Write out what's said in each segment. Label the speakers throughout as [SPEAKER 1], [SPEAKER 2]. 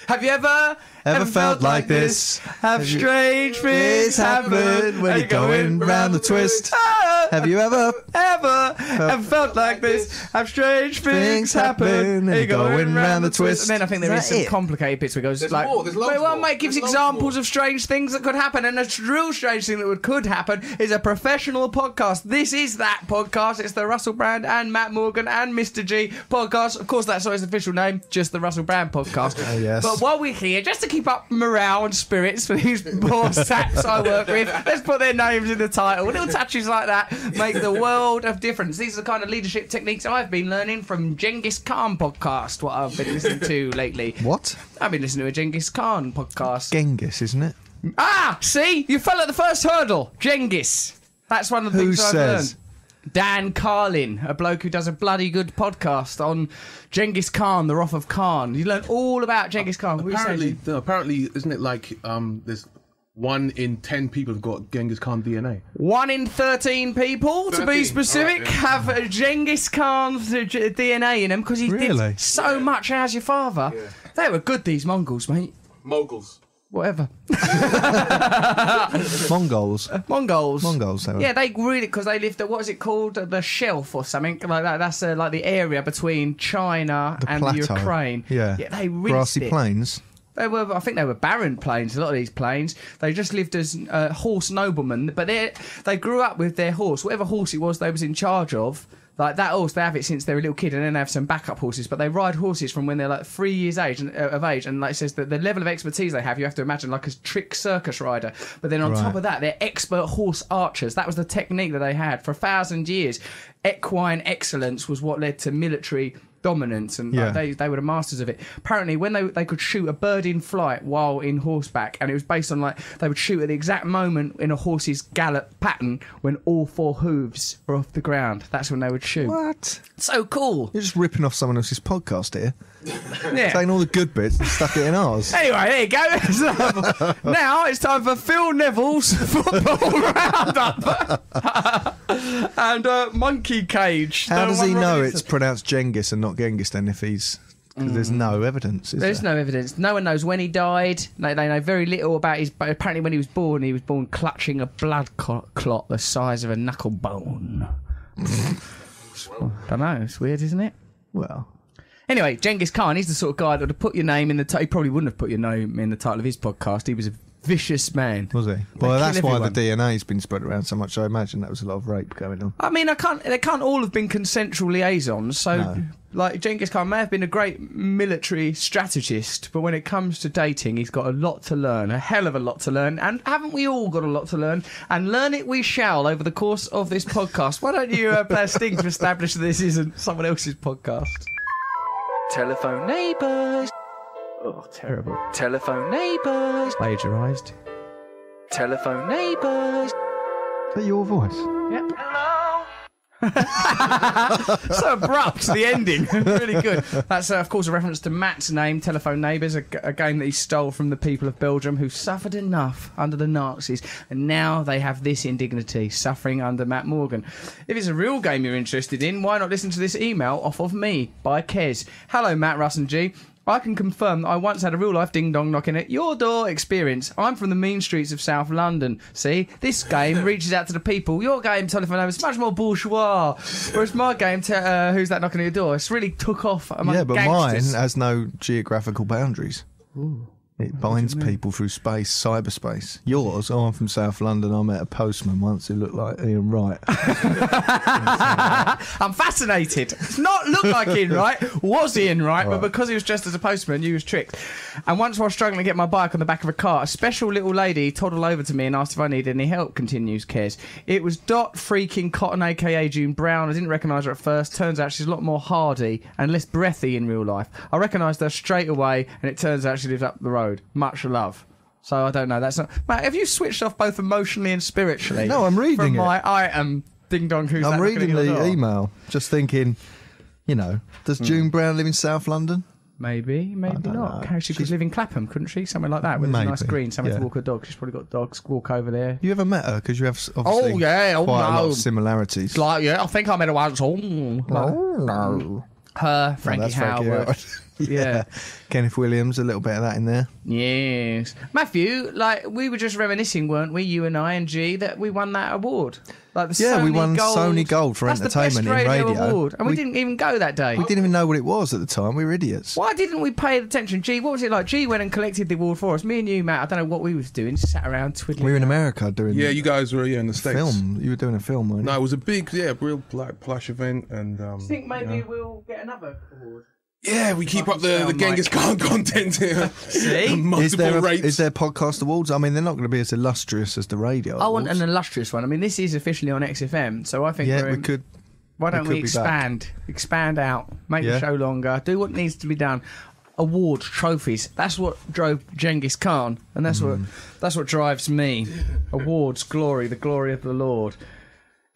[SPEAKER 1] Have you ever felt like this? Have strange things happen when you're going round the twist? Have you ever felt like this? Have strange things happen when you're going round the twist? And then I think there is some complicated bits where it goes
[SPEAKER 2] There's
[SPEAKER 1] like,
[SPEAKER 2] more, there's loads
[SPEAKER 1] well,
[SPEAKER 2] more.
[SPEAKER 1] mate gives
[SPEAKER 2] There's
[SPEAKER 1] examples
[SPEAKER 2] loads
[SPEAKER 1] of strange things that could happen, and a real strange thing that could happen is a professional podcast. This is that podcast. It's the Russel Brand and Matt Morgan and Mr. G podcast. Of course, that's not his official name, just the Russell Brand podcast.
[SPEAKER 3] Yes.
[SPEAKER 1] But while we're here, just to keep up morale and spirits for these poor saps I work with, let's put their names in the title. Little touches like that make the world of difference. These are the kind of leadership techniques I've been learning from Genghis Khan podcast, what I've been listening to lately.
[SPEAKER 3] What?
[SPEAKER 1] I've been listening to a Genghis Khan podcast.
[SPEAKER 3] Genghis, isn't it?
[SPEAKER 1] Ah, see? You fell at the first hurdle. Genghis. That's one of the
[SPEAKER 3] Who
[SPEAKER 1] things I've
[SPEAKER 3] says?
[SPEAKER 1] learned. Dan Carlin, a bloke who does a bloody good podcast on Genghis Khan, the Wrath of Khan. You learn all about Genghis Khan. What were you saying?
[SPEAKER 2] Apparently, isn't it like there's 1 in 10 people have got Genghis Khan DNA?
[SPEAKER 1] 1 in 13 people, to be
[SPEAKER 2] 13,
[SPEAKER 1] specific,
[SPEAKER 2] all right,
[SPEAKER 1] have a Genghis Khan's DNA in them because he
[SPEAKER 3] Really?
[SPEAKER 1] did so much as your father.
[SPEAKER 2] Yeah.
[SPEAKER 1] They were good, these Mongols, mate.
[SPEAKER 2] Moguls.
[SPEAKER 1] Whatever.
[SPEAKER 3] Mongols.
[SPEAKER 1] Mongols.
[SPEAKER 3] They were.
[SPEAKER 1] Yeah, they really, because they lived at, what is it called? The Shelf or something like that. That's like the area between China and the
[SPEAKER 3] plateau.
[SPEAKER 1] Ukraine.
[SPEAKER 3] Yeah.
[SPEAKER 1] They rinsed
[SPEAKER 3] Grassy
[SPEAKER 1] it.
[SPEAKER 3] plains.
[SPEAKER 1] I think they were barren plains, a lot of these plains. They just lived as horse noblemen, but they grew up with their horse. Whatever horse it was they was in charge of, like that horse, they have it since they're a little kid, and then they have some backup horses, but they ride horses from when they're like 3 years of age, and like it says that the level of expertise they have, you have to imagine like a trick circus rider. But then on top of that, they're expert horse archers. That was the technique that they had for 1,000 years. Equine excellence was what led to military dominance, and they were the masters of it. Apparently, when they could shoot a bird in flight while in horseback, and it was based on like they would shoot at the exact moment in a horse's gallop pattern when all 4 hooves were off the ground. That's when they would shoot.
[SPEAKER 3] What?
[SPEAKER 1] So cool.
[SPEAKER 3] You're just ripping off someone else's podcast here.
[SPEAKER 1] Yeah.
[SPEAKER 3] Taking all the good bits and stuck it in ours.
[SPEAKER 1] Anyway, there you go. Now it's time for Phil Neville's football roundup and Monkey Cage.
[SPEAKER 3] How does he know it's pronounced Genghis and not Genghis then if he's... Because there's no evidence, is
[SPEAKER 1] There's
[SPEAKER 3] there?
[SPEAKER 1] no evidence. No one knows when he died. They know very little about his... But apparently when he was born clutching a blood clot the size of a knuckle bone. Don't know. It's weird, isn't it?
[SPEAKER 3] Well...
[SPEAKER 1] Anyway, Genghis Khan, he's the sort of guy that would have put your name in the title. He probably wouldn't have put your name in the title of his podcast. He was a vicious man.
[SPEAKER 3] Was he? Well, that's why the DNA's been spread around so much. I imagine that was a lot of rape going on.
[SPEAKER 1] I mean, they can't all have been consensual liaisons. So,
[SPEAKER 3] No.
[SPEAKER 1] like, Genghis Khan may have been a great military strategist, but when it comes to dating, he's got a lot to learn, a hell of a lot to learn. And haven't we all got a lot to learn? And learn it we shall over the course of this podcast. Why don't you play a sting to establish that this isn't someone else's podcast? Telephone neighbours. Oh, terrible. Telephone neighbours. Plagiarised. Telephone neighbours.
[SPEAKER 3] Is that your voice?
[SPEAKER 1] Yep. Hello. So abrupt, the ending. Really good. That's, of course, a reference to Matt's name, Telephone Neighbours, a game that he stole from the people of Belgium who suffered enough under the Nazis, and now they have this indignity, suffering under Matt Morgan. If it's a real game you're interested in, why not listen to this email off of me by Kez. Hello, Matt, Russ and G. I can confirm that I once had a real-life ding-dong knocking at your door experience. I'm from the mean streets of South London. See, this game reaches out to the people. Your game, Telephone Neighbours, is much more bourgeois. Whereas my game, Who's That Knocking at Your Door, it's really took off among gangsters.
[SPEAKER 3] Mine has no geographical boundaries. Ooh. It binds people through space, cyberspace. Yours, I'm from South London. I met a postman once who looked like Ian Wright.
[SPEAKER 1] I'm fascinated. It's not looked like Ian Wright, was Ian Wright, but because he was dressed as a postman, you was tricked. And once while struggling to get my bike on the back of a car, a special little lady toddled over to me and asked if I needed any help, continues Kez. It was Dot freaking Cotton, a.k.a. June Brown. I didn't recognise her at first. Turns out she's a lot more hardy and less breathy in real life. I recognised her straight away, and it turns out she lives up the road. Much love. So I don't know. That's not. Matt, have you switched off both emotionally and spiritually?
[SPEAKER 3] No, I'm reading
[SPEAKER 1] from
[SPEAKER 3] it.
[SPEAKER 1] my I am ding dong. Who's
[SPEAKER 3] I'm
[SPEAKER 1] that
[SPEAKER 3] reading
[SPEAKER 1] knocking at your
[SPEAKER 3] the
[SPEAKER 1] door?
[SPEAKER 3] email, just thinking, does June Brown live in South London?
[SPEAKER 1] Maybe not.
[SPEAKER 3] know.
[SPEAKER 1] She could live in Clapham, couldn't she? Somewhere like that, with a nice
[SPEAKER 3] Maybe,
[SPEAKER 1] green, somewhere
[SPEAKER 3] yeah.
[SPEAKER 1] to walk her dog. She's probably got dogs. Walk over there.
[SPEAKER 3] You ever met her? Because you have obviously quite a lot of similarities.
[SPEAKER 1] It's like, yeah, I think I met her once.
[SPEAKER 3] No.
[SPEAKER 1] Her, Frankie
[SPEAKER 3] that's Frankie
[SPEAKER 1] Howard.
[SPEAKER 3] Howard.
[SPEAKER 1] Yeah.
[SPEAKER 3] Kenneth Williams, a little bit of that in there.
[SPEAKER 1] Yes. Matthew, like, we were just reminiscing, weren't we, you and I and G, that we won that award. Like the Sony
[SPEAKER 3] we won
[SPEAKER 1] Gold.
[SPEAKER 3] Sony Gold for
[SPEAKER 1] That's
[SPEAKER 3] entertainment
[SPEAKER 1] the best
[SPEAKER 3] in radio.
[SPEAKER 1] award. And we didn't even go that day.
[SPEAKER 3] We didn't even know what it was at the time. We were idiots.
[SPEAKER 1] Why didn't we pay attention? G, what was it like? G went and collected the award for us. Me and you, Matt, I don't know what we was doing, just sat around twiddling.
[SPEAKER 3] We were in America doing
[SPEAKER 2] you guys were in the States.
[SPEAKER 3] film. You were doing a film, weren't you?
[SPEAKER 2] No, it was a big, real plush event. And
[SPEAKER 1] I think maybe we'll get another award.
[SPEAKER 2] yeah, we keep up the Genghis Khan content here.
[SPEAKER 1] See?
[SPEAKER 2] Multiple rates.
[SPEAKER 3] Is there podcast awards? I mean, they're not going to be as illustrious as the radio
[SPEAKER 1] I want
[SPEAKER 3] awards.
[SPEAKER 1] an illustrious one. I mean, this is officially on XFM, so I think
[SPEAKER 3] Yeah, we could.
[SPEAKER 1] Why don't we expand? Expand out. Make the show longer. Do what needs to be done. Awards, trophies. That's what drove Genghis Khan, and that's what drives me. Awards, glory, the glory of the Lord.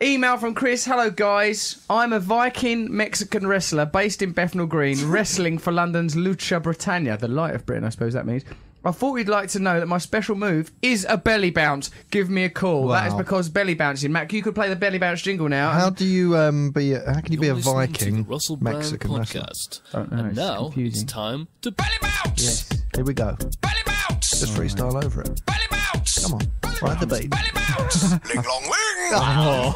[SPEAKER 1] Email from Chris. Hello, guys. I'm a Viking Mexican wrestler based in Bethnal Green, wrestling for London's Lucha Britannia, the light of Britain, I suppose that means. I thought you'd like to know that my special move is a belly bounce. Give me a call.
[SPEAKER 3] Wow.
[SPEAKER 1] That is because belly bouncing. Mac, you could play the belly bounce jingle now.
[SPEAKER 3] How do you how can you be a Viking
[SPEAKER 4] Russel Brand
[SPEAKER 3] Mexican wrestler?
[SPEAKER 4] podcast.
[SPEAKER 1] Don't know,
[SPEAKER 4] And
[SPEAKER 1] it's
[SPEAKER 4] now
[SPEAKER 1] confusing.
[SPEAKER 4] it's time to belly bounce.
[SPEAKER 1] Yes.
[SPEAKER 3] Here we go.
[SPEAKER 4] Belly bounce.
[SPEAKER 3] Just freestyle over it.
[SPEAKER 4] Belly bounce.
[SPEAKER 3] Come on, ride the beat.
[SPEAKER 4] Belly bounce. Ling long ling.
[SPEAKER 3] Oh,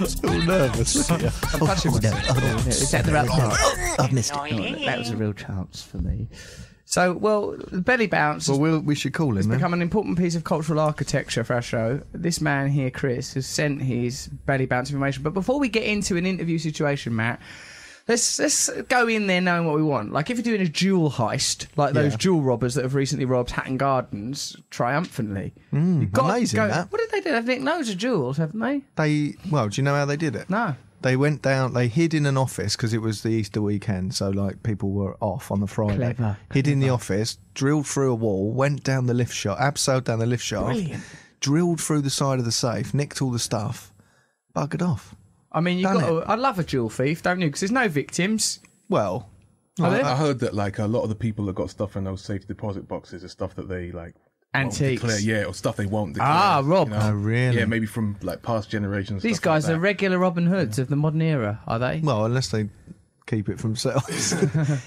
[SPEAKER 3] so nervous.
[SPEAKER 1] I'm touching myself. Is that the right part?
[SPEAKER 3] I've missed it.
[SPEAKER 1] That was a real chance for me. So, well, the belly bounce has
[SPEAKER 3] Well, we should call him then.
[SPEAKER 1] become an important piece of cultural architecture for our show. This man here, Chris, has sent his belly bounce information. But before we get into an interview situation, Matt, let's go in there knowing what we want. Like if you're doing a jewel heist, like those jewel robbers that have recently robbed Hatton Gardens triumphantly. You've got to
[SPEAKER 3] amazing,
[SPEAKER 1] go,
[SPEAKER 3] that.
[SPEAKER 1] What did they do? They've nicked loads of jewels, haven't they?
[SPEAKER 3] Do you know how they did it?
[SPEAKER 1] No.
[SPEAKER 3] They went down, they hid in an office because it was the Easter weekend, so like people were off on the Friday.
[SPEAKER 1] Clever.
[SPEAKER 3] Hid in the office, drilled through a wall, went down the lift shaft, abseiled down the lift shaft,
[SPEAKER 1] Brilliant.
[SPEAKER 3] drilled through the side of the safe, nicked all the stuff, buggered off.
[SPEAKER 1] I mean, you've
[SPEAKER 3] Done
[SPEAKER 1] got to, I love a jewel thief, don't you? Because there's no victims.
[SPEAKER 3] Well,
[SPEAKER 2] I heard that like a lot of the people that got stuff in those safe deposit boxes are stuff that they like won't
[SPEAKER 1] Antiques.
[SPEAKER 2] declare, or stuff they won't declare.
[SPEAKER 1] Ah, Rob.
[SPEAKER 3] Oh, really?
[SPEAKER 2] Yeah, maybe from like past generations.
[SPEAKER 1] These
[SPEAKER 2] stuff like
[SPEAKER 1] guys are
[SPEAKER 2] that.
[SPEAKER 1] regular Robin Hoods of the modern era, are they?
[SPEAKER 3] well, unless they keep it for themselves.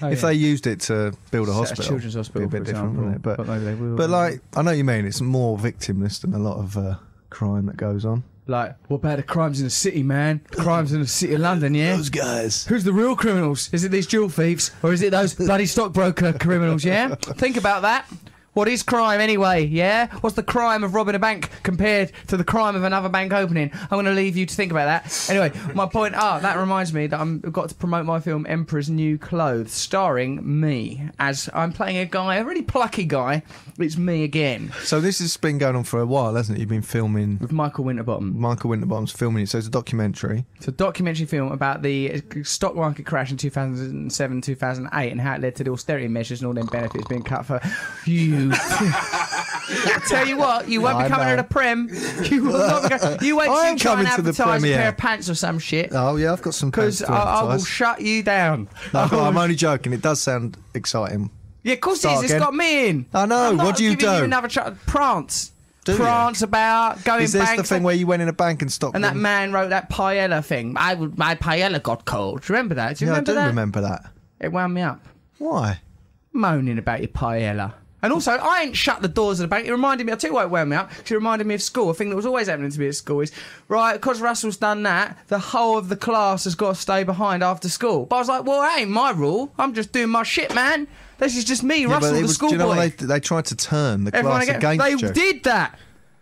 [SPEAKER 3] If they used it to build a
[SPEAKER 1] Set a
[SPEAKER 3] hospital,
[SPEAKER 1] children's hospital,
[SPEAKER 3] it'd be a bit
[SPEAKER 1] for
[SPEAKER 3] different,
[SPEAKER 1] example.
[SPEAKER 3] wouldn't it?
[SPEAKER 1] But maybe they will.
[SPEAKER 3] But like, I know what you mean. It's more victimless than a lot of crime that goes on.
[SPEAKER 1] Like, what about the crimes in the city, man? The crimes in the city of London, yeah?
[SPEAKER 3] Those guys.
[SPEAKER 1] Who's the real criminals? Is it these jewel thieves? Or is it those bloody stockbroker criminals, yeah? Think about that. What is crime anyway, yeah? What's the crime of robbing a bank compared to the crime of another bank opening? I'm going to leave you to think about that. Anyway, my point, that reminds me that I've got to promote my film Emperor's New Clothes, starring me, as I'm playing a guy, a really plucky guy. It's me again.
[SPEAKER 3] So this has been going on for a while, hasn't it? You've been filming.
[SPEAKER 1] With Michael Winterbottom.
[SPEAKER 3] Michael Winterbottom's filming it, so it's a documentary.
[SPEAKER 1] It's a documentary film about the stock market crash in 2007, 2008 and how it led to the austerity measures and all them benefits being cut for you. I tell you what, you won't be coming to the Prem. You will not be going, you wait till you try and advertise a pair of pants or some shit.
[SPEAKER 3] Oh yeah, I've got some pants
[SPEAKER 1] Because
[SPEAKER 3] to
[SPEAKER 1] I will
[SPEAKER 3] advertise.
[SPEAKER 1] shut you down.
[SPEAKER 3] No, I'm only joking. It does sound exciting.
[SPEAKER 1] Yeah, of course it
[SPEAKER 3] Start
[SPEAKER 1] is. It's
[SPEAKER 3] again.
[SPEAKER 1] got me in.
[SPEAKER 3] I know.
[SPEAKER 1] I'm not
[SPEAKER 3] What do you
[SPEAKER 1] giving
[SPEAKER 3] do?
[SPEAKER 1] You another prance.
[SPEAKER 3] Do you?
[SPEAKER 1] Prance about going
[SPEAKER 3] Is this
[SPEAKER 1] bank.
[SPEAKER 3] the thing where you went in a bank and stopped?
[SPEAKER 1] and that
[SPEAKER 3] them?
[SPEAKER 1] man wrote that paella thing. My paella got cold. Do you remember that? Do you
[SPEAKER 3] Yeah, I
[SPEAKER 1] remember
[SPEAKER 3] do
[SPEAKER 1] that?
[SPEAKER 3] remember that.
[SPEAKER 1] It wound me up.
[SPEAKER 3] Why?
[SPEAKER 1] Moaning about your paella. And also, I ain't shut the doors of the bank. It reminded me, I'll tell you why it wound me up, because it reminded me of school. A thing that was always happening to me at school is, right, because Russell's done that, the whole of the class has got to stay behind after school. But I was like, well, that ain't my rule. I'm just doing my shit, man. This is just me,
[SPEAKER 3] Yeah,
[SPEAKER 1] Russell,
[SPEAKER 3] but it
[SPEAKER 1] the
[SPEAKER 3] was, do
[SPEAKER 1] schoolboy.
[SPEAKER 3] you know what they tried to turn the
[SPEAKER 1] Everyone
[SPEAKER 3] class
[SPEAKER 1] again.
[SPEAKER 3] against
[SPEAKER 1] They
[SPEAKER 3] you?
[SPEAKER 1] did that.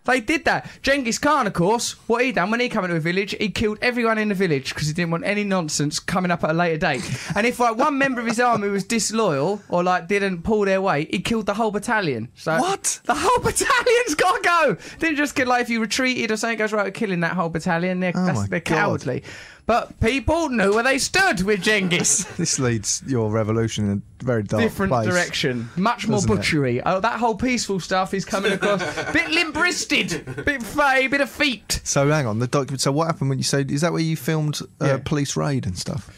[SPEAKER 1] They did that. Genghis Khan, of course, what he done when he came into a village, he killed everyone in the village because he didn't want any nonsense coming up at a later date. And if like one member of his army was disloyal or like didn't pull their weight, he killed the whole battalion. So
[SPEAKER 3] What?
[SPEAKER 1] The whole battalion's got to go. Didn't just get like if you retreated or something goes right with killing that whole battalion. They're
[SPEAKER 3] my
[SPEAKER 1] they're
[SPEAKER 3] God.
[SPEAKER 1] cowardly. But people knew where they stood with Genghis.
[SPEAKER 3] This leads your revolution in a very dark
[SPEAKER 1] Different
[SPEAKER 3] place.
[SPEAKER 1] direction, much more
[SPEAKER 3] Doesn't it?
[SPEAKER 1] butchery. Oh, that whole peaceful stuff is coming across. Bit limp-wristed, bit fey, bit of feet.
[SPEAKER 3] So hang on, the document. So what happened when you say? Is that where you filmed
[SPEAKER 1] Yeah.
[SPEAKER 3] police raid and stuff?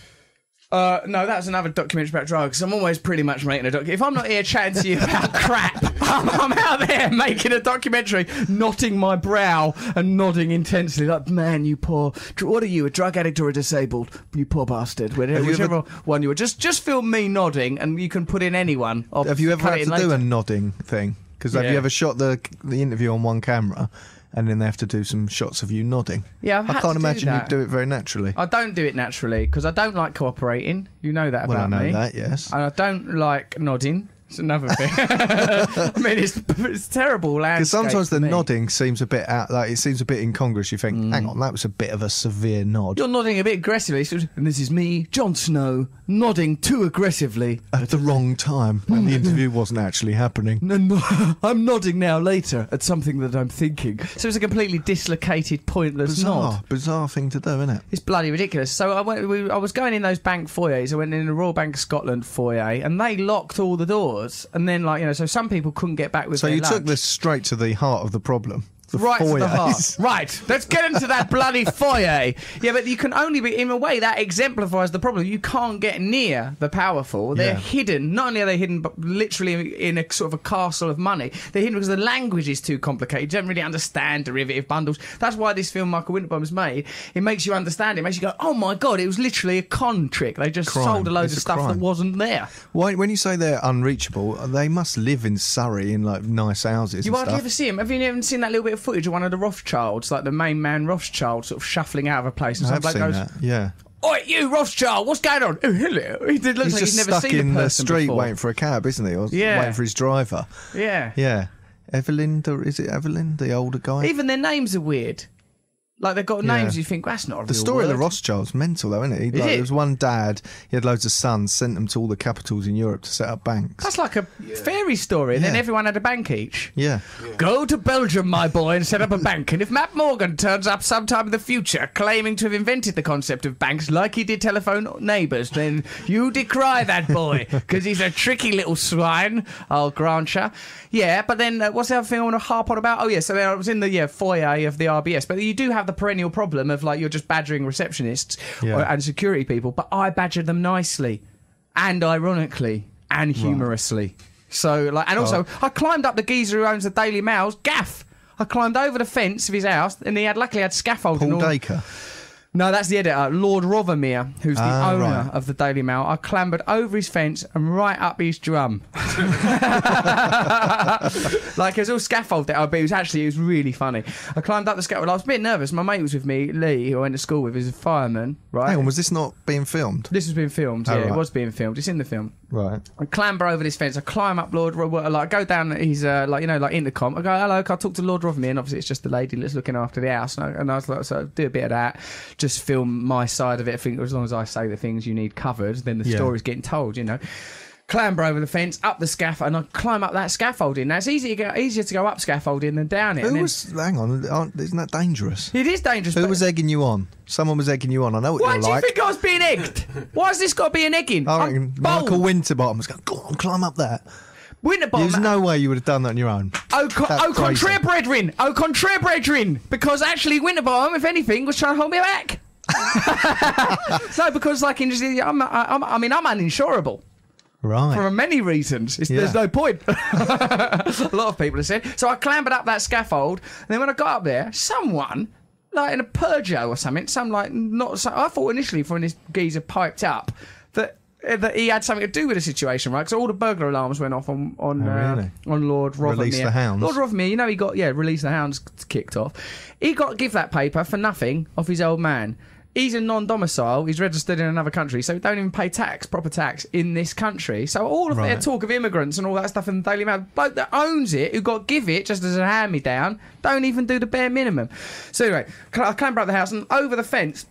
[SPEAKER 1] No, that's another documentary about drugs. I'm always pretty much making a documentary. If I'm not here chatting to you about crap, I'm out there making a documentary, knotting my brow and nodding intensely, like, man, you poor. What are you, a drug addict or a disabled? You poor bastard. Whichever one you were. Just film me nodding, and you can put in anyone.
[SPEAKER 3] Have you ever had to do a nodding thing? Because have you ever shot the interview on one camera, and then they have to do some shots of you nodding?
[SPEAKER 1] Yeah,
[SPEAKER 3] I can't imagine you'd do it very naturally.
[SPEAKER 1] I don't do it naturally because I don't like cooperating. You know that about me.
[SPEAKER 3] Well, I know that, yes.
[SPEAKER 1] And I don't like nodding. It's another thing. I mean, it's terrible landscape.
[SPEAKER 3] Because sometimes the nodding seems a bit it seems a bit incongruous. You think, hang on, that was a bit of a severe nod.
[SPEAKER 1] You're nodding a bit aggressively, and this is me, Jon Snow, nodding too aggressively
[SPEAKER 3] at the wrong time when the interview wasn't actually happening.
[SPEAKER 1] No, I'm nodding now later at something that I'm thinking. So it's a completely dislocated, pointless nod.
[SPEAKER 3] Bizarre thing to do, isn't it?
[SPEAKER 1] It's bloody ridiculous. So I was going in those bank foyers. I went in the Royal Bank of Scotland foyer, and they locked all the doors. And then, so some people couldn't get back with their lunch.
[SPEAKER 3] So you took this straight to the heart of the problem.
[SPEAKER 1] Right to the heart. Right, let's get into that bloody foyer. Yeah, but you can only be, in a way, that exemplifies the problem. You can't get near the powerful. They're hidden. Not only are they hidden, but literally in a sort of a castle of money. They're hidden because the language is too complicated. You don't really understand derivative bundles. That's why this film Michael Winterbottom's made, it makes you understand it. It makes you go, oh my God, it was literally a con trick. They just sold a load of stuff that wasn't there.
[SPEAKER 3] When you say they're unreachable, they must live in Surrey in like nice houses.
[SPEAKER 1] You hardly ever see them. Have you ever seen that little bit of footage of one of the Rothschilds, like the main man Rothschild, sort of shuffling out of a place, and some bloke goes,
[SPEAKER 3] yeah.
[SPEAKER 1] "Oi, you Rothschild, what's going on?" Oh, hello. He looks like he's never
[SPEAKER 3] stuck
[SPEAKER 1] seen
[SPEAKER 3] in
[SPEAKER 1] the
[SPEAKER 3] the street
[SPEAKER 1] before.
[SPEAKER 3] waiting for a cab, isn't he? Or waiting for his driver.
[SPEAKER 1] Yeah.
[SPEAKER 3] Yeah. Evelyn, is it Evelyn, the older guy?
[SPEAKER 1] Even their names are weird. Like, they've got names you think, well, that's not a real
[SPEAKER 3] The story of
[SPEAKER 1] word.
[SPEAKER 3] the Rothschilds mental, though, isn't it? There was one dad, he had loads of sons, sent them to all the capitals in Europe to set up banks.
[SPEAKER 1] That's like a fairy story, and then everyone had a bank each.
[SPEAKER 3] Yeah.
[SPEAKER 1] Go to Belgium, my boy, and set up a bank. And if Matt Morgan turns up sometime in the future claiming to have invented the concept of banks like he did telephone neighbours, then you decry that boy, because he's a tricky little swine, I'll grant you. Yeah, but then what's the other thing I want to harp on about? Oh, yeah, so I was in the foyer of the RBS, but you do have the perennial problem of, like, you're just badgering receptionists and security people, but I badgered them nicely and ironically and humorously. So, like, and also, I climbed up the geezer who owns the Daily Mail's gaff. I climbed over the fence of his house, and he luckily had scaffolding.
[SPEAKER 3] Paul Dacre.
[SPEAKER 1] No, that's the editor, Lord Rothermere, who's the owner of the Daily Mail. I clambered over his fence and right up his drum. Like, it was all scaffolded, but it was really funny. I climbed up the scaffold. I was a bit nervous. My mate was with me, Lee, who I went to school with, who's a fireman, right?
[SPEAKER 3] Hang on, was this not being filmed?
[SPEAKER 1] This was being filmed,
[SPEAKER 3] right.
[SPEAKER 1] It was being filmed. It's in the film.
[SPEAKER 3] Right.
[SPEAKER 1] I clamber over this fence. I climb up Lord Rothermere, like, go down his, like intercom. I go, hello, can I talk to Lord Rothermere? And obviously it's just the lady that's looking after the house. And I was like, so do a bit of that. Just film my side of it. I think as long as I say the things you need covered, then the story's getting told, Clamber over the fence, up the scaffold, and I climb up that scaffolding. Now, it's easier to go up scaffolding than down it.
[SPEAKER 3] Hang on, isn't that dangerous?
[SPEAKER 1] It is dangerous.
[SPEAKER 3] Who was egging you on? Someone was egging you on. I know what you're like.
[SPEAKER 1] Why do you think I was being egged? Why has this got to be an egging?
[SPEAKER 3] I reckon Michael Winterbottom was going, go on, climb up that.
[SPEAKER 1] Winterbottom.
[SPEAKER 3] There's no way you would have done that on your own.
[SPEAKER 1] Au contraire, brethren. Because actually, Winterbottom, if anything, was trying to hold me back. No, because I'm uninsurable.
[SPEAKER 3] Right.
[SPEAKER 1] For many reasons. There's no point. A lot of people have said. So I clambered up that scaffold, and then when I got up there, someone, like in a Peugeot or something, I thought initially when this geezer piped up that he had something to do with the situation, right? Because all the burglar alarms went off on Lord Rothermere.
[SPEAKER 3] Release the hounds.
[SPEAKER 1] Lord Rothermere, he got release the hounds kicked off. He got to give that paper for nothing off his old man. He's a non-domicile. He's registered in another country, so he don't even pay proper tax in this country. So all of their talk of immigrants and all that stuff in the Daily Mail, the bloke that owns it, who got to give it just as a hand-me-down, don't even do the bare minimum. So anyway, I clamber up the house and over the fence,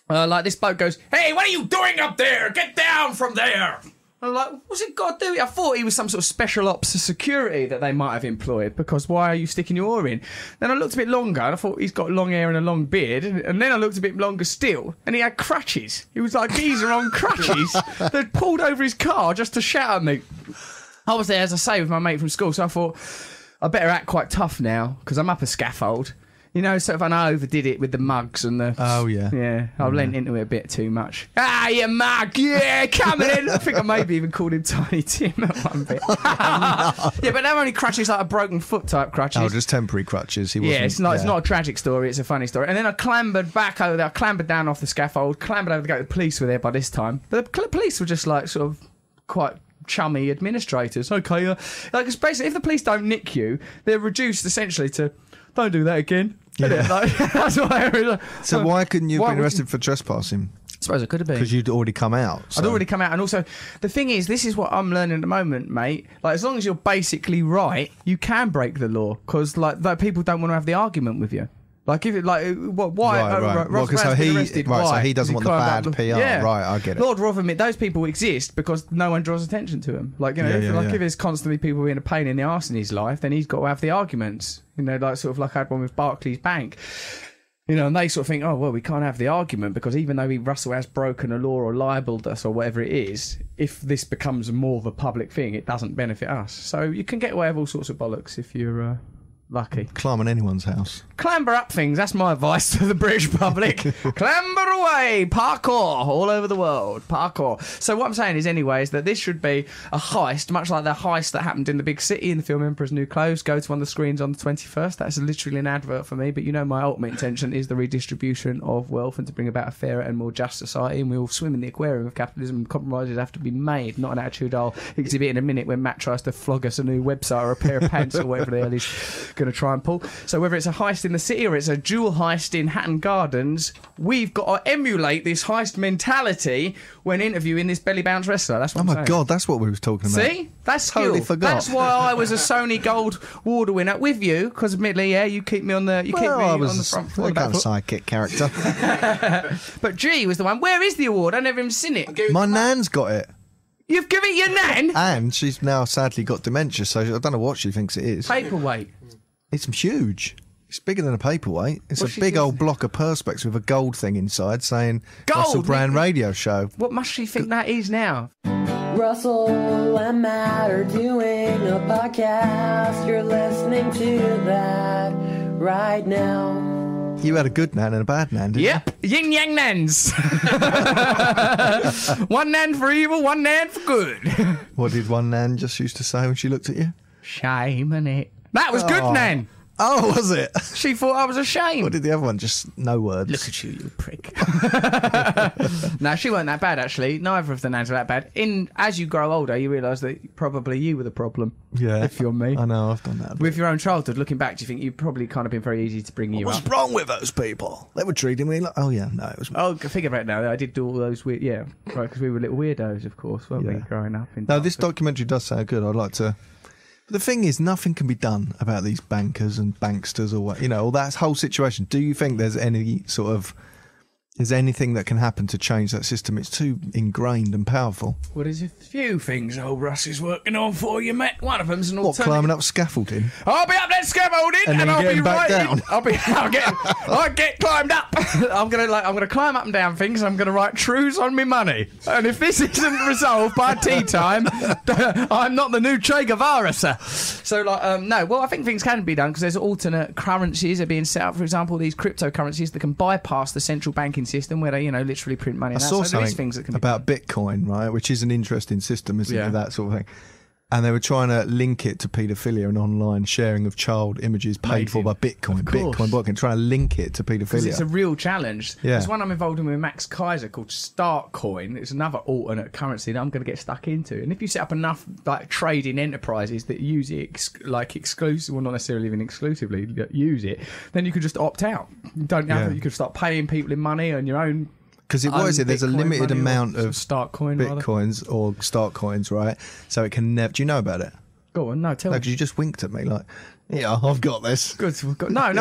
[SPEAKER 1] like this bloke goes, "Hey, what are you doing up there? Get down from there!" I'm like, what's it got to do? I thought he was some sort of special ops security that they might have employed, because why are you sticking your oar in? Then I looked a bit longer and I thought he's got long hair and a long beard. And then I looked a bit longer still and he had crutches. He was like, geezer on crutches that pulled over his car just to shout at me. I was there, as I say, with my mate from school, so I thought, I better act quite tough now because I'm up a scaffold. You know, sort of, and I overdid it with the mugs and the...
[SPEAKER 3] Oh, yeah.
[SPEAKER 1] Yeah, I lent into it a bit too much. Ah, you mug, yeah, coming in. I think I maybe even called him Tiny Tim at one bit. Yeah, but they're only crutches like a broken foot type crutches.
[SPEAKER 3] Oh, just temporary crutches. He wasn't,
[SPEAKER 1] it's not a tragic story, it's a funny story. And then I clambered back over there, I clambered down off the scaffold, clambered over to go to the police were there by this time. But the police were just like sort of quite chummy administrators. Okay, like, it's basically, if the police don't nick you, they're reduced essentially to... Don't do that again.
[SPEAKER 3] Yeah.
[SPEAKER 1] Like, that's what like,
[SPEAKER 3] So why couldn't you have been arrested for trespassing?
[SPEAKER 1] I suppose it could have been.
[SPEAKER 3] Because you'd already come out. So.
[SPEAKER 1] I'd already come out. And also, the thing is, this is what I'm learning at the moment, mate. Like, as long as you're basically right, you can break the law. Because, like, people don't want to have the argument with you. Like, if it, like, why?
[SPEAKER 3] Right.
[SPEAKER 1] Russel Brand's been arrested.
[SPEAKER 3] Right,
[SPEAKER 1] why?
[SPEAKER 3] so he doesn't want the bad PR.
[SPEAKER 1] Yeah.
[SPEAKER 3] Right, I get it.
[SPEAKER 1] Lord Rothermere, those people exist because no one draws attention to them. Like, you know, if there's constantly people being a pain in the arse in his life, then he's got to have the arguments. You know, like, sort of like I had one with Barclays Bank. You know, and they sort of think, oh, well, we can't have the argument because even though Russell has broken a law or libelled us or whatever it is, if this becomes more of a public thing, it doesn't benefit us. So you can get away with all sorts of bollocks if you're lucky.
[SPEAKER 3] Climb on anyone's house.
[SPEAKER 1] Clamber up things, that's my advice to the British public. Clamber away, parkour, all over the world, parkour. So what I'm saying is anyway, is that this should be a heist, much like the heist that happened in the big city in the film Emperor's New Clothes. Go to one of the screens on the 21st. That's literally an advert for me, but you know my ultimate intention is the redistribution of wealth and to bring about a fairer and more just society, and we all swim in the aquarium of capitalism, and compromises have to be made, not an attitude I'll exhibit in a minute when Matt tries to flog us a new website or a pair of pants or whatever the hell he's going to try and pull. So whether it's a heist in the city or it's a dual heist in Hatton Gardens, we've got to emulate this heist mentality when interviewing this belly bounce wrestler. That's what I'm saying.
[SPEAKER 3] Oh my God, that's what we was talking about.
[SPEAKER 1] See? That's skill.
[SPEAKER 3] Totally forgot.
[SPEAKER 1] That's why I was a Sony Gold Warder winner with you, because admittedly, yeah, you keep me on the on the front foot.
[SPEAKER 3] I kind of sidekick character.
[SPEAKER 1] But G was the one. Where is the award? I never even seen it.
[SPEAKER 3] My nan's got it.
[SPEAKER 1] You've given it your nan?
[SPEAKER 3] And she's now sadly got dementia, so I don't know what she thinks it is.
[SPEAKER 1] Paperweight.
[SPEAKER 3] It's huge. It's bigger than a paperweight. It's
[SPEAKER 1] What's
[SPEAKER 3] a big old block of perspex with a gold thing inside saying
[SPEAKER 1] Gold?
[SPEAKER 3] Russel Brand radio show.
[SPEAKER 1] What must she think that is now?
[SPEAKER 5] Russell and Matt are doing a podcast. You're listening to that right now.
[SPEAKER 3] You had a good nan and a bad nan, didn't
[SPEAKER 1] Yep. Yin yang nans. One nan for evil, one nan for good.
[SPEAKER 3] you? What did one nan just used to say when she looked at you?
[SPEAKER 1] Shame, innit? That was good, nan.
[SPEAKER 3] Oh, was it?
[SPEAKER 1] She thought I was ashamed.
[SPEAKER 3] What did the other one? Just no words.
[SPEAKER 1] Look at you, you prick. No, she weren't that bad, actually. Neither of the nans were that bad. As you grow older, you realise that probably you were the problem.
[SPEAKER 3] Yeah.
[SPEAKER 1] If you're me.
[SPEAKER 3] I know, I've done that.
[SPEAKER 1] With your own childhood, looking back, do you think you've probably kind of been very easy to bring you
[SPEAKER 3] What's
[SPEAKER 1] up?
[SPEAKER 3] wrong with those people? They were treating me like... Oh, yeah, no, it was...
[SPEAKER 1] Oh, think about it now. I did do all those weird... Yeah, right, because we were little weirdos, of course, weren't we,
[SPEAKER 3] Yeah.
[SPEAKER 1] growing up?
[SPEAKER 3] No, this documentary does sound good. I'd like to... But the thing is, nothing can be done about these bankers and banksters or what, you know, all that whole situation. Do you think there's any sort of... Is anything that can happen to change that system? It's too ingrained and powerful.
[SPEAKER 1] Well, there's a few things old Russ is working on for you, Matt. One of them's an
[SPEAKER 3] What,
[SPEAKER 1] alternative.
[SPEAKER 3] climbing up scaffolding?
[SPEAKER 1] I'll be up that scaffolding,
[SPEAKER 3] And then
[SPEAKER 1] I'll
[SPEAKER 3] getting
[SPEAKER 1] be
[SPEAKER 3] back
[SPEAKER 1] writing.
[SPEAKER 3] down.
[SPEAKER 1] I'll get climbed up. I'm gonna climb up and down things. I'm gonna write truths on me money. And if this isn't resolved by tea time, I'm not the new Che Guevara, sir. So, no. Well, I think things can be done because there's alternate currencies that are being set up. For example, these cryptocurrencies that can bypass the central banking system, where they, you know, literally print money.
[SPEAKER 3] I
[SPEAKER 1] And
[SPEAKER 3] saw
[SPEAKER 1] so there is
[SPEAKER 3] something
[SPEAKER 1] things that can
[SPEAKER 3] about Bitcoin, right, which is an interesting system, isn't
[SPEAKER 1] Yeah.
[SPEAKER 3] it, that sort of thing. And they were trying to link it to paedophilia and online sharing of child images paid for by Bitcoin.
[SPEAKER 1] Of course.
[SPEAKER 3] Bitcoin blockchain, trying to link it to
[SPEAKER 1] Because it's a
[SPEAKER 3] paedophilia.
[SPEAKER 1] real challenge.
[SPEAKER 3] Yeah.
[SPEAKER 1] There's one I'm involved in with Max Kaiser called Startcoin. It's another alternate currency that I'm going to get stuck into. And if you set up enough like trading enterprises that use it exclusive, well, not necessarily even exclusively, that use it, then you could just opt out. You don't have
[SPEAKER 3] Yeah.
[SPEAKER 1] to, you could start paying people in money on your own.
[SPEAKER 3] Because what is it? There's a
[SPEAKER 1] Bitcoin
[SPEAKER 3] limited
[SPEAKER 1] money or
[SPEAKER 3] amount of
[SPEAKER 1] Startcoin, rather.
[SPEAKER 3] Bitcoins or start coins, right? So it can never... Do you know about it?
[SPEAKER 1] Go on, no, tell
[SPEAKER 3] No,
[SPEAKER 1] me.
[SPEAKER 3] because you just winked at me like, yeah, I've got this.
[SPEAKER 1] Good. No,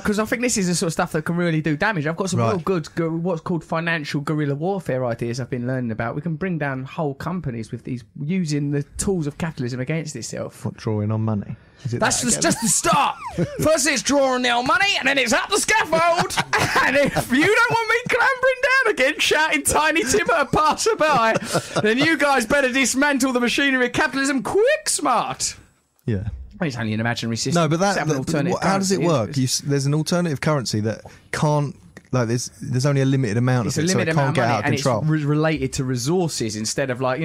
[SPEAKER 1] because I think this is the sort of stuff that can really do damage. I've got some
[SPEAKER 3] Right.
[SPEAKER 1] real good, what's called financial guerrilla warfare ideas I've been learning about. We can bring down whole companies with these, using the tools of capitalism against itself.
[SPEAKER 3] What, drawing on money? Is it
[SPEAKER 1] That's
[SPEAKER 3] that again?
[SPEAKER 1] just the start. First it's drawing down money, and then it's up the scaffold. And if you don't want me clambering down again, shouting Tiny Tim at a passerby, then you guys better dismantle the machinery of capitalism quick, smart.
[SPEAKER 3] Yeah.
[SPEAKER 1] It's only an imaginary system.
[SPEAKER 3] No, but
[SPEAKER 1] Set up an alternative
[SPEAKER 3] how does it
[SPEAKER 1] currency.
[SPEAKER 3] work? There's an alternative currency that can't. Like there's only a limited amount
[SPEAKER 1] It's
[SPEAKER 3] of
[SPEAKER 1] a
[SPEAKER 3] it, so it
[SPEAKER 1] limited
[SPEAKER 3] can't
[SPEAKER 1] amount
[SPEAKER 3] get
[SPEAKER 1] of money,
[SPEAKER 3] out of
[SPEAKER 1] and
[SPEAKER 3] control.
[SPEAKER 1] it's related to resources instead of like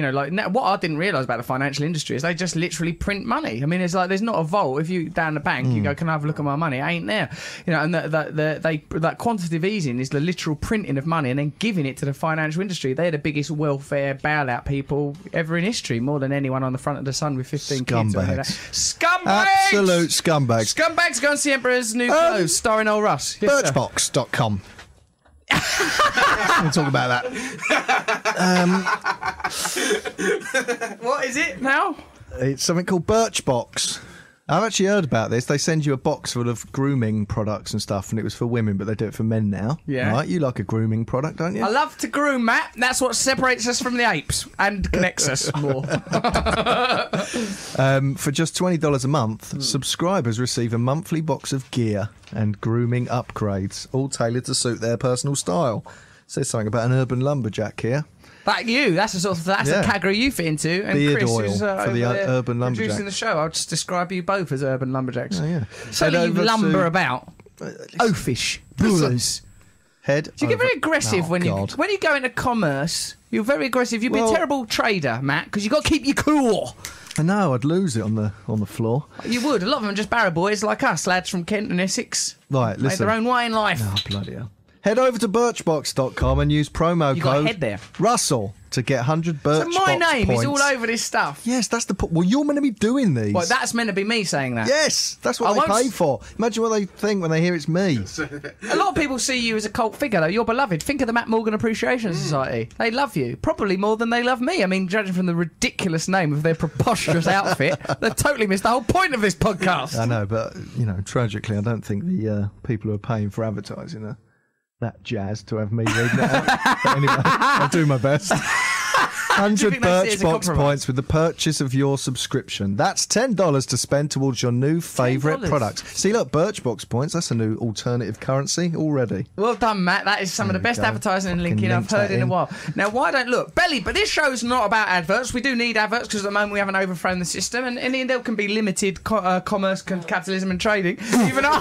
[SPEAKER 1] what I didn't realise about the financial industry is they just literally print money. I mean, it's like there's not a vault. If you down the bank, you go, "Can I have a look at my money?" It ain't there, And that quantitative easing is the literal printing of money and then giving it to the financial industry. They're the biggest welfare bailout people ever in history, more than anyone on the front of the sun with 15 kids. Scumbags,
[SPEAKER 3] Absolute scumbags.
[SPEAKER 1] Scumbags. Go and see Emperor's New Clothes, starring old Russ. Yes, sir.
[SPEAKER 3] Birchbox.com. We'll talk about that.
[SPEAKER 1] What is it now?
[SPEAKER 3] It's something called Birchbox. I've actually heard about this. They send you a box full of grooming products and stuff, and it was for women, but they do it for men now.
[SPEAKER 1] Yeah.
[SPEAKER 3] Right? You like a grooming product, don't you?
[SPEAKER 1] I love to groom, Matt. That's what separates us from the apes and connects us more.
[SPEAKER 3] For just $20 a month, subscribers receive a monthly box of gear and grooming upgrades, all tailored to suit their personal style. Says something about an urban lumberjack here.
[SPEAKER 1] Like you, that's the category you fit into. And
[SPEAKER 3] Beard
[SPEAKER 1] Chris
[SPEAKER 3] oil
[SPEAKER 1] is,
[SPEAKER 3] for the urban lumberjack.
[SPEAKER 1] Producing the show, I'll just describe you both as urban lumberjacks.
[SPEAKER 3] Oh, yeah.
[SPEAKER 1] So
[SPEAKER 3] Head
[SPEAKER 1] you
[SPEAKER 3] over
[SPEAKER 1] lumber
[SPEAKER 3] to-
[SPEAKER 1] about. Oafish.
[SPEAKER 3] Listen.
[SPEAKER 1] Brewers.
[SPEAKER 3] Head.
[SPEAKER 1] Do you get
[SPEAKER 3] over-
[SPEAKER 1] very aggressive
[SPEAKER 3] Oh,
[SPEAKER 1] when
[SPEAKER 3] God.
[SPEAKER 1] you go into commerce? You're very aggressive. You'd be a
[SPEAKER 3] Well-
[SPEAKER 1] terrible trader, Matt, because you've got to keep you cool.
[SPEAKER 3] I know, I'd lose it on the floor.
[SPEAKER 1] You would. A lot of them are just barrow boys like us, lads from Kent and Essex.
[SPEAKER 3] Right,
[SPEAKER 1] Made
[SPEAKER 3] listen.
[SPEAKER 1] their own way in life.
[SPEAKER 3] Oh, bloody hell. Head over to birchbox.com and use promo
[SPEAKER 1] You got a
[SPEAKER 3] code
[SPEAKER 1] head there.
[SPEAKER 3] Russell to get 100 Birchbox
[SPEAKER 1] So my name
[SPEAKER 3] points.
[SPEAKER 1] is all over this stuff.
[SPEAKER 3] Yes, that's the... Well, you're meant to be doing these.
[SPEAKER 1] Well, that's meant to be me saying that.
[SPEAKER 3] Yes, that's
[SPEAKER 1] I
[SPEAKER 3] what
[SPEAKER 1] won't
[SPEAKER 3] they pay
[SPEAKER 1] s-
[SPEAKER 3] for. Imagine what they think when they hear it's me.
[SPEAKER 1] A lot of people see you as a cult figure, though. You're beloved. Think of the Matt Morgan Appreciation Society. They love you. Probably more than they love me. I mean, judging from the ridiculous name of their preposterous outfit, they've totally missed the whole point of this podcast.
[SPEAKER 3] I know, but, tragically, I don't think the people who are paying for advertising are that jazzed to have me reading it out. But anyway, I'll do my best. 100
[SPEAKER 1] think they see it as a
[SPEAKER 3] Birchbox
[SPEAKER 1] compromise?
[SPEAKER 3] points with the purchase of your subscription. That's $10 to spend towards your new favourite
[SPEAKER 1] $10?
[SPEAKER 3] products. See, look, Birchbox points, that's a new alternative currency already.
[SPEAKER 1] Well done, Matt. That is some of the
[SPEAKER 3] There you
[SPEAKER 1] best
[SPEAKER 3] go.
[SPEAKER 1] advertising and
[SPEAKER 3] Fucking
[SPEAKER 1] linking I've
[SPEAKER 3] linked
[SPEAKER 1] heard
[SPEAKER 3] that
[SPEAKER 1] in a
[SPEAKER 3] in.
[SPEAKER 1] while. Now, why don't look, Belly? But this show's not about adverts. We do need adverts because at the moment we haven't overthrown the system, and there can be limited commerce, capitalism, and trading. Even
[SPEAKER 3] Oh,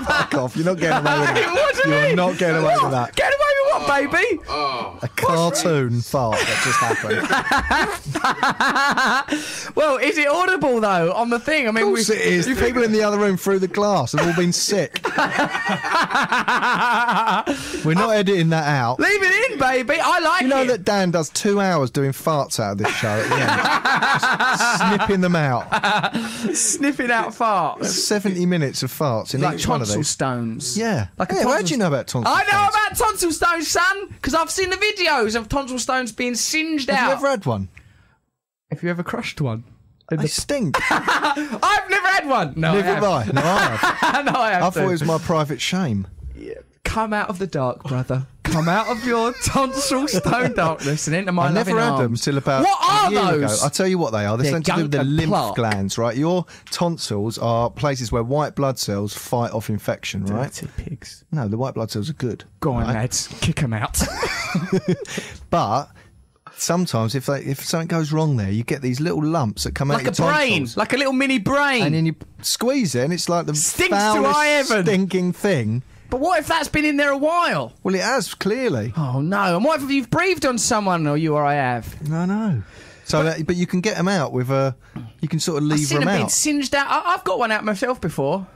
[SPEAKER 3] fuck off. You're not getting away with that.
[SPEAKER 1] What do you
[SPEAKER 3] You're
[SPEAKER 1] mean?
[SPEAKER 3] not getting away with
[SPEAKER 1] What?
[SPEAKER 3] that.
[SPEAKER 1] Getting away with what, baby?
[SPEAKER 3] A cartoon fart that just happened.
[SPEAKER 1] Well, is it audible though on the thing? I mean,
[SPEAKER 3] Of course it is. People in the other room through the glass have all been sick. We're not editing that out.
[SPEAKER 1] Leave it in, baby. I like
[SPEAKER 3] You know
[SPEAKER 1] it.
[SPEAKER 3] that Dan does 2 hours doing farts out of this show at the end? Just snipping them out.
[SPEAKER 1] Sniffing out farts.
[SPEAKER 3] 70 minutes of farts in
[SPEAKER 1] Like
[SPEAKER 3] each one of
[SPEAKER 1] tonsil
[SPEAKER 3] these.
[SPEAKER 1] stones.
[SPEAKER 3] Yeah.
[SPEAKER 1] Like a
[SPEAKER 3] How
[SPEAKER 1] tonsil
[SPEAKER 3] do you know about tonsil
[SPEAKER 1] I know
[SPEAKER 3] stones?
[SPEAKER 1] about tonsil stones, son, because I've seen the videos of tonsil stones being singed
[SPEAKER 3] Have
[SPEAKER 1] out.
[SPEAKER 3] you ever had one?
[SPEAKER 1] Have you ever crushed one?
[SPEAKER 3] They stink.
[SPEAKER 1] I've never had one. No,
[SPEAKER 3] Never have I. No, I have.
[SPEAKER 1] No, I have.
[SPEAKER 3] I thought it was my private shame.
[SPEAKER 1] Come out of the dark, brother. Come out of your tonsil stone darkness and into my
[SPEAKER 3] I never
[SPEAKER 1] loving
[SPEAKER 3] had them
[SPEAKER 1] arms.
[SPEAKER 3] till about
[SPEAKER 1] What are
[SPEAKER 3] a year ago.
[SPEAKER 1] those?
[SPEAKER 3] I'll tell you what they are. They're
[SPEAKER 1] They're
[SPEAKER 3] something to do with the
[SPEAKER 1] gunk and
[SPEAKER 3] lymph
[SPEAKER 1] plaque.
[SPEAKER 3] glands, right? Your tonsils are places where white blood cells fight off infection, right?
[SPEAKER 1] Dirty pigs.
[SPEAKER 3] No, the white blood cells are good.
[SPEAKER 1] Go on,
[SPEAKER 3] right?
[SPEAKER 1] lads. Kick them out.
[SPEAKER 3] But sometimes if something goes wrong there, you get these little lumps that come out
[SPEAKER 1] Like
[SPEAKER 3] your
[SPEAKER 1] a brain.
[SPEAKER 3] tonsils.
[SPEAKER 1] Like a little mini brain.
[SPEAKER 3] And then you squeeze it and it's like the
[SPEAKER 1] Stinks to
[SPEAKER 3] foulest,
[SPEAKER 1] high heaven.
[SPEAKER 3] stinking thing.
[SPEAKER 1] But what if that's been in there a while?
[SPEAKER 3] Well, it has, clearly.
[SPEAKER 1] Oh, no. And what if you've breathed on someone or you or I have?
[SPEAKER 3] I know. So, but you can get them out with a... You can sort of
[SPEAKER 1] I've
[SPEAKER 3] lever
[SPEAKER 1] seen
[SPEAKER 3] them
[SPEAKER 1] them being
[SPEAKER 3] out.
[SPEAKER 1] singed out. I've got one out myself before.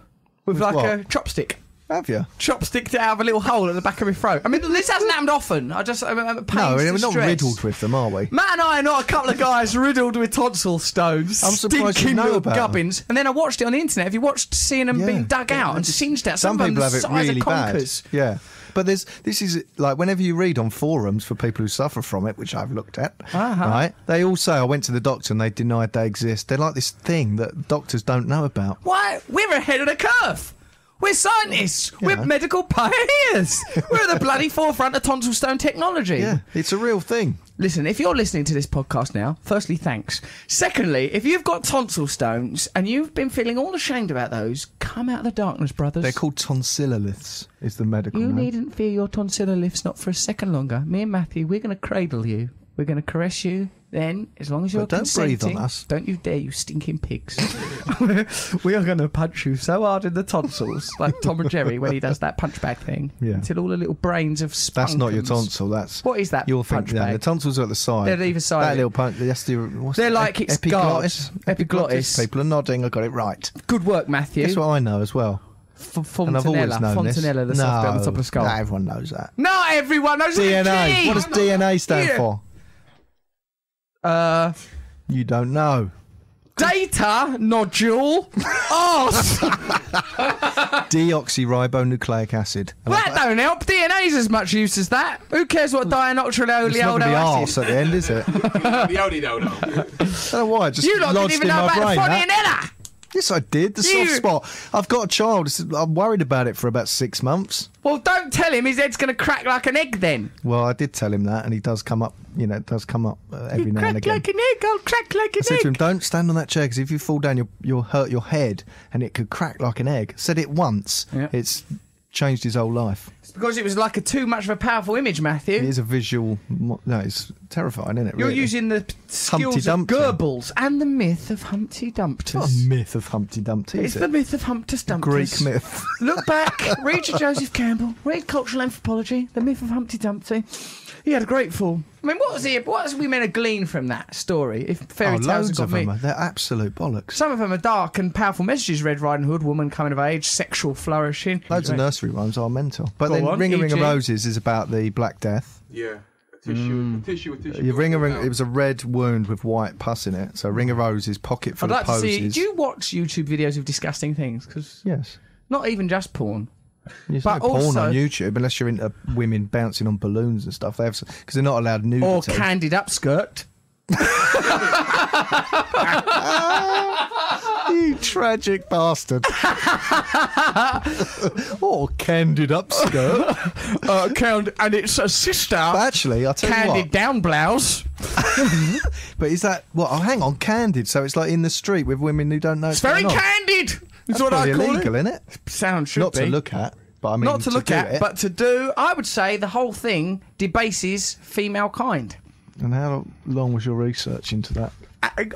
[SPEAKER 1] With like
[SPEAKER 3] what?
[SPEAKER 1] a chopstick.
[SPEAKER 3] Have you?
[SPEAKER 1] Chopsticked it out of a little hole at the back of my throat. I mean, this hasn't happened often. I just...
[SPEAKER 3] No,
[SPEAKER 1] pains
[SPEAKER 3] we're
[SPEAKER 1] to
[SPEAKER 3] not
[SPEAKER 1] stress.
[SPEAKER 3] riddled with them, are we?
[SPEAKER 1] Matt and I are not a couple of guys riddled with tonsil stones.
[SPEAKER 3] I'm surprised you
[SPEAKER 1] stinking
[SPEAKER 3] know
[SPEAKER 1] little
[SPEAKER 3] about
[SPEAKER 1] gubbins. And then I watched it on the internet. Have you watched seeing them
[SPEAKER 3] Yeah.
[SPEAKER 1] being dug out and singed out?
[SPEAKER 3] Some
[SPEAKER 1] of them
[SPEAKER 3] people have
[SPEAKER 1] the
[SPEAKER 3] it
[SPEAKER 1] size
[SPEAKER 3] really
[SPEAKER 1] of
[SPEAKER 3] bad.
[SPEAKER 1] conkers.
[SPEAKER 3] Yeah. But this is like whenever you read on forums for people who suffer from it, which I've looked at, right? They all say I went to the doctor and they denied they exist. They're like this thing that doctors don't know about.
[SPEAKER 1] Why? We're ahead of the curve. We're scientists.
[SPEAKER 3] Yeah.
[SPEAKER 1] We're medical pioneers. We're at the bloody forefront of tonsil stone technology.
[SPEAKER 3] Yeah, it's a real thing.
[SPEAKER 1] Listen, if you're listening to this podcast now, firstly, thanks. Secondly, if you've got tonsil stones and you've been feeling all ashamed about those, come out of the darkness, brothers.
[SPEAKER 3] They're called tonsilloliths, is the medical
[SPEAKER 1] You
[SPEAKER 3] name.
[SPEAKER 1] needn't fear your tonsillar lifts not for a second longer. Me and Matthew, we're going to cradle you We're going to caress you then, as long as you're
[SPEAKER 3] But don't breathe
[SPEAKER 1] consenting.
[SPEAKER 3] on us.
[SPEAKER 1] Don't you dare, you stinking pigs. We are going to punch you so hard in the tonsils, like Tom and Jerry when he does that punch bag thing,
[SPEAKER 3] Yeah.
[SPEAKER 1] until all the little brains of spunk.
[SPEAKER 3] That's not your tonsil. That's
[SPEAKER 1] What is that
[SPEAKER 3] You'll
[SPEAKER 1] punch
[SPEAKER 3] think
[SPEAKER 1] bag?
[SPEAKER 3] the tonsils are at the side.
[SPEAKER 1] They're at either side.
[SPEAKER 3] That little punch. That's the. What's
[SPEAKER 1] They're
[SPEAKER 3] that?
[SPEAKER 1] like it's
[SPEAKER 3] epiglottis.
[SPEAKER 1] guards. Epiglottis.
[SPEAKER 3] People are nodding. I got it right.
[SPEAKER 1] Good work, Matthew.
[SPEAKER 3] Guess what I know as well. And I've always known this.
[SPEAKER 1] Fontanella, the soft bit on the top of the skull.
[SPEAKER 3] No, everyone knows that.
[SPEAKER 1] Not everyone knows
[SPEAKER 3] DNA. What does DNA stand
[SPEAKER 1] Yeah.
[SPEAKER 3] for? You don't know.
[SPEAKER 1] Data nodule. Arse.
[SPEAKER 3] Deoxyribonucleic acid.
[SPEAKER 1] Well, that don't help. DNA's as much use as that. Who cares what
[SPEAKER 3] It's not going to be arse
[SPEAKER 1] dianoxyl
[SPEAKER 3] at the end, is it?
[SPEAKER 2] The only no.
[SPEAKER 3] I don't know why. It just
[SPEAKER 1] You lot didn't
[SPEAKER 3] lodged
[SPEAKER 1] even
[SPEAKER 3] in
[SPEAKER 1] know
[SPEAKER 3] my
[SPEAKER 1] about
[SPEAKER 3] brain. that.
[SPEAKER 1] Fontanella.
[SPEAKER 3] Yes, I did. The
[SPEAKER 1] You-
[SPEAKER 3] soft spot. I've got a child. I'm worried about it for about 6 months.
[SPEAKER 1] Well, don't tell him his head's going to crack like an egg then.
[SPEAKER 3] Well, I did tell him that, and he does come up. You know, it does come up every now and
[SPEAKER 1] Crack
[SPEAKER 3] again.
[SPEAKER 1] like an egg. I'll crack like
[SPEAKER 3] I
[SPEAKER 1] an
[SPEAKER 3] said to him,
[SPEAKER 1] egg.
[SPEAKER 3] don't stand on that chair because if you fall down, you'll hurt your head and it could crack like an egg. Said it once.
[SPEAKER 1] Yeah.
[SPEAKER 3] It's changed his whole life.
[SPEAKER 1] It's because it was like too much of a powerful image, Matthew.
[SPEAKER 3] It is a visual. No, it's terrifying, isn't it?
[SPEAKER 1] You're
[SPEAKER 3] really?
[SPEAKER 1] using the skills of
[SPEAKER 3] Dumpty.
[SPEAKER 1] Goebbels and the myth of Humpty Dumpty.
[SPEAKER 3] Not a myth of Humpty Dumpty.
[SPEAKER 1] It's
[SPEAKER 3] Is
[SPEAKER 1] the
[SPEAKER 3] it?
[SPEAKER 1] myth of Humpty Dumpty.
[SPEAKER 3] Greek myth.
[SPEAKER 1] Look back, read your Joseph Campbell, read cultural anthropology, the myth of Humpty Dumpty. He had a great fall. I mean, what was we meant to glean from that story? If fairy tales
[SPEAKER 3] loads
[SPEAKER 1] had got
[SPEAKER 3] of
[SPEAKER 1] me.
[SPEAKER 3] them. They're absolute bollocks.
[SPEAKER 1] Some of them are dark and powerful messages. Red Riding Hood, woman coming of age, sexual flourishing.
[SPEAKER 3] Loads of nursery rhymes are mental. But
[SPEAKER 1] Go
[SPEAKER 3] then
[SPEAKER 1] on,
[SPEAKER 3] Ring a Ring of
[SPEAKER 1] e.g.
[SPEAKER 3] Roses is about the Black Death.
[SPEAKER 2] Yeah. A tissue.
[SPEAKER 3] You Ring a Ring. It was a red wound with white pus in it. So Ring of Roses, pocket
[SPEAKER 1] I'd
[SPEAKER 3] full
[SPEAKER 1] like
[SPEAKER 3] of
[SPEAKER 1] to
[SPEAKER 3] posies.
[SPEAKER 1] see. Do you watch YouTube videos of disgusting things? Because
[SPEAKER 3] Yes.
[SPEAKER 1] not even just porn.
[SPEAKER 3] There's
[SPEAKER 1] But
[SPEAKER 3] no porn
[SPEAKER 1] also-
[SPEAKER 3] on YouTube unless you're into women bouncing on balloons and stuff. They have because they're not allowed nudity.
[SPEAKER 1] Or candid upskirt.
[SPEAKER 3] You tragic bastard. Or candid upskirt.
[SPEAKER 1] And it's a sister.
[SPEAKER 3] But actually, I'll tell you
[SPEAKER 1] Candid
[SPEAKER 3] what.
[SPEAKER 1] down blouse.
[SPEAKER 3] But is that what? Oh, hang on, candid. So it's like in the street with women who don't know.
[SPEAKER 1] It's very candid. That's what I
[SPEAKER 3] Probably
[SPEAKER 1] call
[SPEAKER 3] illegal,
[SPEAKER 1] it.
[SPEAKER 3] isn't it?
[SPEAKER 1] Sound should
[SPEAKER 3] Not
[SPEAKER 1] be.
[SPEAKER 3] to look at, but I mean
[SPEAKER 1] Not to look
[SPEAKER 3] do
[SPEAKER 1] at,
[SPEAKER 3] it.
[SPEAKER 1] but to do. I would say the whole thing debases female kind.
[SPEAKER 3] And how long was your research into that?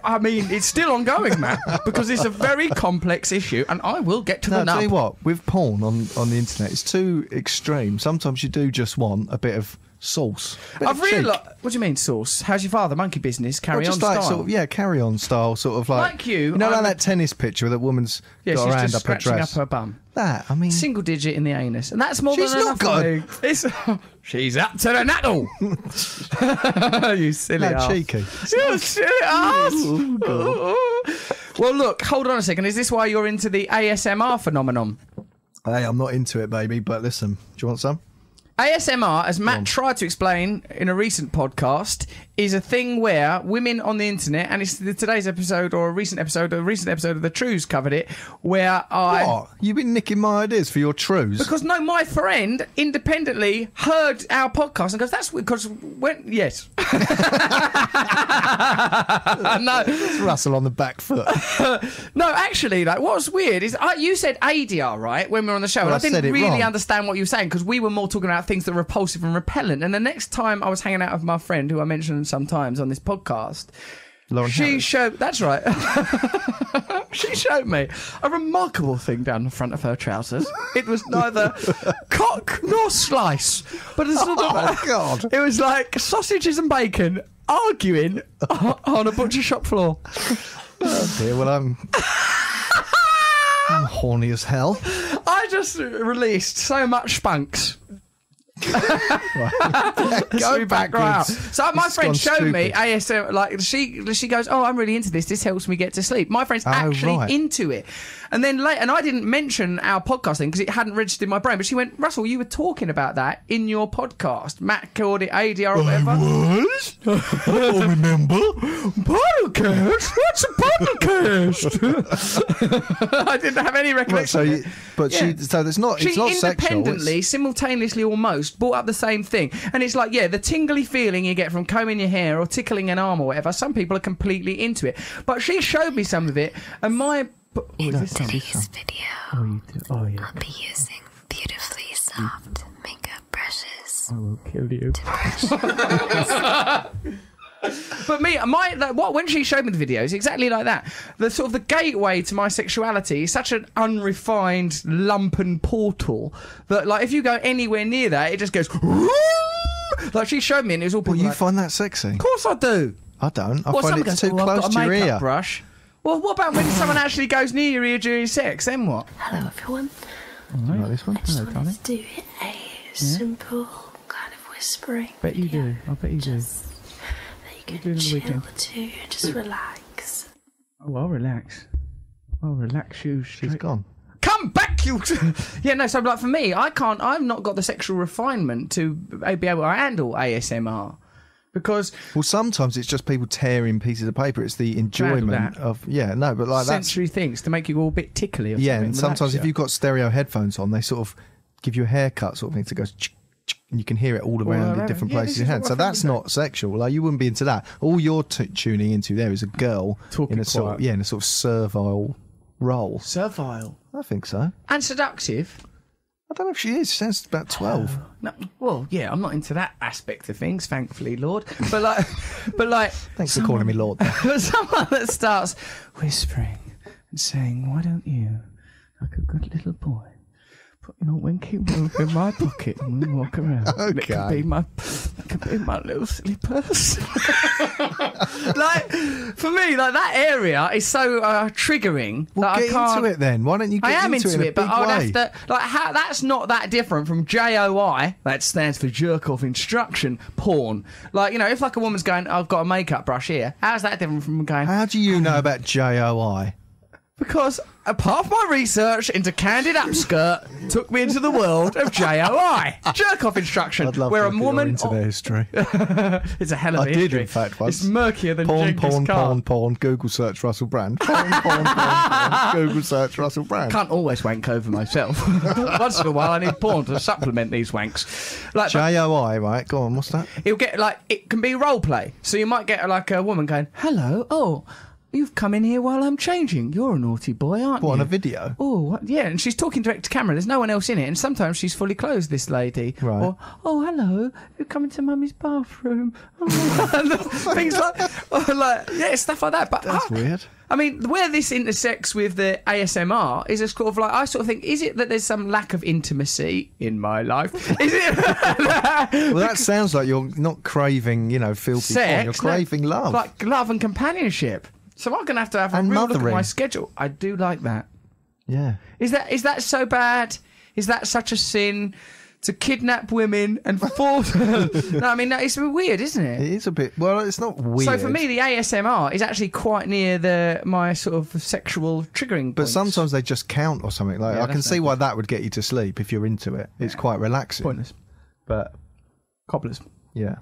[SPEAKER 1] I mean, it's still ongoing, Matt, because it's a very complex issue, and I will get to
[SPEAKER 3] No,
[SPEAKER 1] the
[SPEAKER 3] I'll tell you
[SPEAKER 1] nub.
[SPEAKER 3] what, with porn on the internet, it's too extreme. Sometimes you do just want a bit of sauce.
[SPEAKER 1] I've realised. What do you mean, sauce? How's your father? Monkey business. Carry
[SPEAKER 3] Well,
[SPEAKER 1] on
[SPEAKER 3] just like
[SPEAKER 1] style.
[SPEAKER 3] sort of, yeah, carry on style, sort of like
[SPEAKER 1] Like you,
[SPEAKER 3] know, like
[SPEAKER 1] I'm-
[SPEAKER 3] that tennis picture where the woman's
[SPEAKER 1] Yeah,
[SPEAKER 3] got
[SPEAKER 1] she's
[SPEAKER 3] her hand
[SPEAKER 1] just
[SPEAKER 3] up her
[SPEAKER 1] scratching
[SPEAKER 3] dress.
[SPEAKER 1] up her bum.
[SPEAKER 3] That, I mean,
[SPEAKER 1] Single digit in the anus, and that's more
[SPEAKER 3] She's
[SPEAKER 1] than
[SPEAKER 3] not
[SPEAKER 1] enough.
[SPEAKER 3] got
[SPEAKER 1] for
[SPEAKER 3] a-
[SPEAKER 1] me. It's, she's up to the knuckle. You silly
[SPEAKER 3] no,
[SPEAKER 1] ass.
[SPEAKER 3] cheeky.
[SPEAKER 1] You silly ass. Well, look, hold on a second. Is this why you're into the ASMR phenomenon?
[SPEAKER 3] Hey, I'm not into it, baby, but listen, do you want some?
[SPEAKER 1] ASMR, as Matt tried to explain in a recent podcast, is a thing where women on the internet, and it's today's episode or a recent episode of the Trues covered it, where
[SPEAKER 3] What? You've been nicking my ideas for your trues?
[SPEAKER 1] Because no, my friend independently heard our podcast and goes, "That's because when yes." No,
[SPEAKER 3] It's Russell on the back foot.
[SPEAKER 1] no, actually, like what's weird is you said ADR right when we were on the show, and I
[SPEAKER 3] I said
[SPEAKER 1] didn't
[SPEAKER 3] it
[SPEAKER 1] really
[SPEAKER 3] wrong.
[SPEAKER 1] understand what you were saying because we were more talking about things that are repulsive and repellent. And the next time I was hanging out with my friend, who I mentioned sometimes on this podcast.
[SPEAKER 3] Lauren
[SPEAKER 1] She
[SPEAKER 3] Harris.
[SPEAKER 1] showed, that's right. She showed me a remarkable thing down the front of her trousers. It was neither cock nor slice, but a sort of,
[SPEAKER 3] Oh, God.
[SPEAKER 1] it was like sausages and bacon arguing on a butcher shop floor.
[SPEAKER 3] Yeah, well, I'm horny as hell.
[SPEAKER 1] I just released so much spunks.
[SPEAKER 3] Go
[SPEAKER 1] backwards. So my
[SPEAKER 3] This has
[SPEAKER 1] friend
[SPEAKER 3] gone
[SPEAKER 1] showed me
[SPEAKER 3] stupid.
[SPEAKER 1] ASM, like she goes, "Oh, I'm really into this. This helps me get to sleep." My friend's actually
[SPEAKER 3] right.
[SPEAKER 1] into it, and then later, and I didn't mention our podcast thing because it hadn't registered in my brain. But she went, "Russell, you were talking about that in your podcast. Matt called it ADR or whatever."
[SPEAKER 3] Was? I remember.
[SPEAKER 1] Podcast? What's a podcast? I didn't have any recollection.
[SPEAKER 3] Right, so,
[SPEAKER 1] Yeah.
[SPEAKER 3] so it's not.
[SPEAKER 1] She
[SPEAKER 3] It's not sexual.
[SPEAKER 1] independently, simultaneously almost, brought up the same thing. And it's like, yeah, the tingly feeling you get from combing your hair or tickling an arm or whatever, some people are completely into it. But she showed me some of it, and my...
[SPEAKER 6] In today's video, I'll be using beautifully soft makeup brushes
[SPEAKER 5] this.
[SPEAKER 1] I will kill you. But when she showed me the videos, exactly like that. The sort of the gateway to my sexuality is such an unrefined lumpen portal that, like, if you go anywhere near that, it just goes. Like she showed me, and it was all.
[SPEAKER 3] Well, you find that sexy?
[SPEAKER 1] Of course I do.
[SPEAKER 3] I don't. I
[SPEAKER 1] Well,
[SPEAKER 3] find
[SPEAKER 1] someone
[SPEAKER 3] it
[SPEAKER 1] goes,
[SPEAKER 3] too
[SPEAKER 1] I've
[SPEAKER 3] close
[SPEAKER 1] got a
[SPEAKER 3] to your
[SPEAKER 1] makeup
[SPEAKER 3] ear.
[SPEAKER 1] brush. Well, what about when someone actually goes near your ear during sex? Then what?
[SPEAKER 5] Hello, everyone.
[SPEAKER 3] Do you like this one?
[SPEAKER 5] I just
[SPEAKER 1] Hello,
[SPEAKER 5] wanted to do a simple kind of whispering.
[SPEAKER 1] Bet you do. I bet you do.
[SPEAKER 5] That you
[SPEAKER 1] do
[SPEAKER 5] can
[SPEAKER 1] the
[SPEAKER 5] chill
[SPEAKER 1] weekend.
[SPEAKER 5] to, just relax.
[SPEAKER 1] Oh, I'll relax. I'll relax you.
[SPEAKER 3] She's gone.
[SPEAKER 1] Come back, you. Yeah, no. So, like for me, I've not got the sexual refinement to be able to handle ASMR because
[SPEAKER 3] Well, sometimes it's just people tearing pieces of paper. It's the enjoyment
[SPEAKER 1] that.
[SPEAKER 3] of but like that's
[SPEAKER 1] sensory things to make you all a bit tickly. Or
[SPEAKER 3] yeah.
[SPEAKER 1] something,
[SPEAKER 3] And sometimes
[SPEAKER 1] relax
[SPEAKER 3] if
[SPEAKER 1] you.
[SPEAKER 3] you've got stereo headphones on, they sort of give you a haircut sort of thing. So it goes. And you can hear it all around in
[SPEAKER 1] around.
[SPEAKER 3] different
[SPEAKER 1] Yeah,
[SPEAKER 3] places
[SPEAKER 1] this
[SPEAKER 3] in
[SPEAKER 1] is
[SPEAKER 3] your head.
[SPEAKER 1] what
[SPEAKER 3] So
[SPEAKER 1] I
[SPEAKER 3] that's
[SPEAKER 1] think
[SPEAKER 3] not sexual. Like you wouldn't be into that. All you're tuning into there is a girl
[SPEAKER 1] Talking
[SPEAKER 3] in a sort of,
[SPEAKER 1] quiet.
[SPEAKER 3] in a sort of servile role.
[SPEAKER 1] servile
[SPEAKER 3] I think so.
[SPEAKER 1] and seductive.
[SPEAKER 3] I don't know if she is. She sounds about 12.
[SPEAKER 1] No, well, yeah, I'm not into that aspect of things, thankfully, Lord. But like,
[SPEAKER 3] Thanks for calling me Lord.
[SPEAKER 1] someone that starts whispering and saying, "Why don't you, like a good little boy, put your winky wolf in my pocket and we walk around? And it could
[SPEAKER 3] Okay.
[SPEAKER 1] be my little silly purse." Like for me, like that area is so triggering
[SPEAKER 3] Well,
[SPEAKER 1] that
[SPEAKER 3] get
[SPEAKER 1] I can't.
[SPEAKER 3] into it then. Why don't you get
[SPEAKER 1] I am
[SPEAKER 3] into
[SPEAKER 1] into
[SPEAKER 3] it
[SPEAKER 1] it, but
[SPEAKER 3] in a
[SPEAKER 1] I would
[SPEAKER 3] big way?
[SPEAKER 1] have to like that's not that different from JOI. That stands for jerk off instruction porn. Like if like a woman's going, "I've got a makeup brush here." How's that different from going?
[SPEAKER 3] How do you know about JOI?
[SPEAKER 1] Because a part of my research into candid upskirt took me into the world of JOI, jerk off instruction,
[SPEAKER 3] I'd love
[SPEAKER 1] where
[SPEAKER 3] to
[SPEAKER 1] a
[SPEAKER 3] look at
[SPEAKER 1] woman.
[SPEAKER 3] your into their history.
[SPEAKER 1] It's a hell of a
[SPEAKER 3] I did,
[SPEAKER 1] history.
[SPEAKER 3] in fact, once.
[SPEAKER 1] It's murkier than
[SPEAKER 3] Porn,
[SPEAKER 1] Genghis
[SPEAKER 3] porn,
[SPEAKER 1] Khan.
[SPEAKER 3] porn. Google search Russell Brand. Porn. Google search Russell Brand.
[SPEAKER 1] Can't always wank over myself. Once in a while, I need porn to supplement these wanks. Like,
[SPEAKER 3] JOI, right? Go on, what's that?
[SPEAKER 1] it'll get like it can be role play. So you might get like a woman going, "Hello, oh, you've come in here while I'm changing. You're a naughty boy, aren't you?"
[SPEAKER 3] What, on a video?
[SPEAKER 1] Oh, what? Yeah, and she's talking direct to camera. There's no one else in it, and sometimes she's fully clothed. This lady,
[SPEAKER 3] Right.
[SPEAKER 1] Or, "Oh, hello, you're coming to Mummy's bathroom." Things like stuff like that. But
[SPEAKER 3] That's weird.
[SPEAKER 1] I mean, where this intersects with the ASMR is a sort of like, I sort of think, is it that there's some lack of intimacy in my life? Is it
[SPEAKER 3] Well, that sounds like you're not craving, filthy porn.
[SPEAKER 1] sex?
[SPEAKER 3] You're craving
[SPEAKER 1] No,
[SPEAKER 3] love.
[SPEAKER 1] like love and companionship. So I'm going to have a
[SPEAKER 3] And
[SPEAKER 1] real look at
[SPEAKER 3] mothering.
[SPEAKER 1] my schedule. I do like that.
[SPEAKER 3] Yeah.
[SPEAKER 1] Is that so bad? Is that such a sin? To kidnap women and force no, I mean, no, it's weird, isn't it?
[SPEAKER 3] It is a bit. Well, it's not weird.
[SPEAKER 1] So for me, the ASMR is actually quite near my sort of sexual triggering
[SPEAKER 3] But
[SPEAKER 1] points.
[SPEAKER 3] sometimes they just count or something. Like
[SPEAKER 1] Yeah,
[SPEAKER 3] I can
[SPEAKER 1] that's
[SPEAKER 3] see
[SPEAKER 1] no
[SPEAKER 3] why that would get you to sleep if you're into it. It's quite relaxing.
[SPEAKER 1] Pointless.
[SPEAKER 3] But
[SPEAKER 1] Cobblers.
[SPEAKER 3] yeah.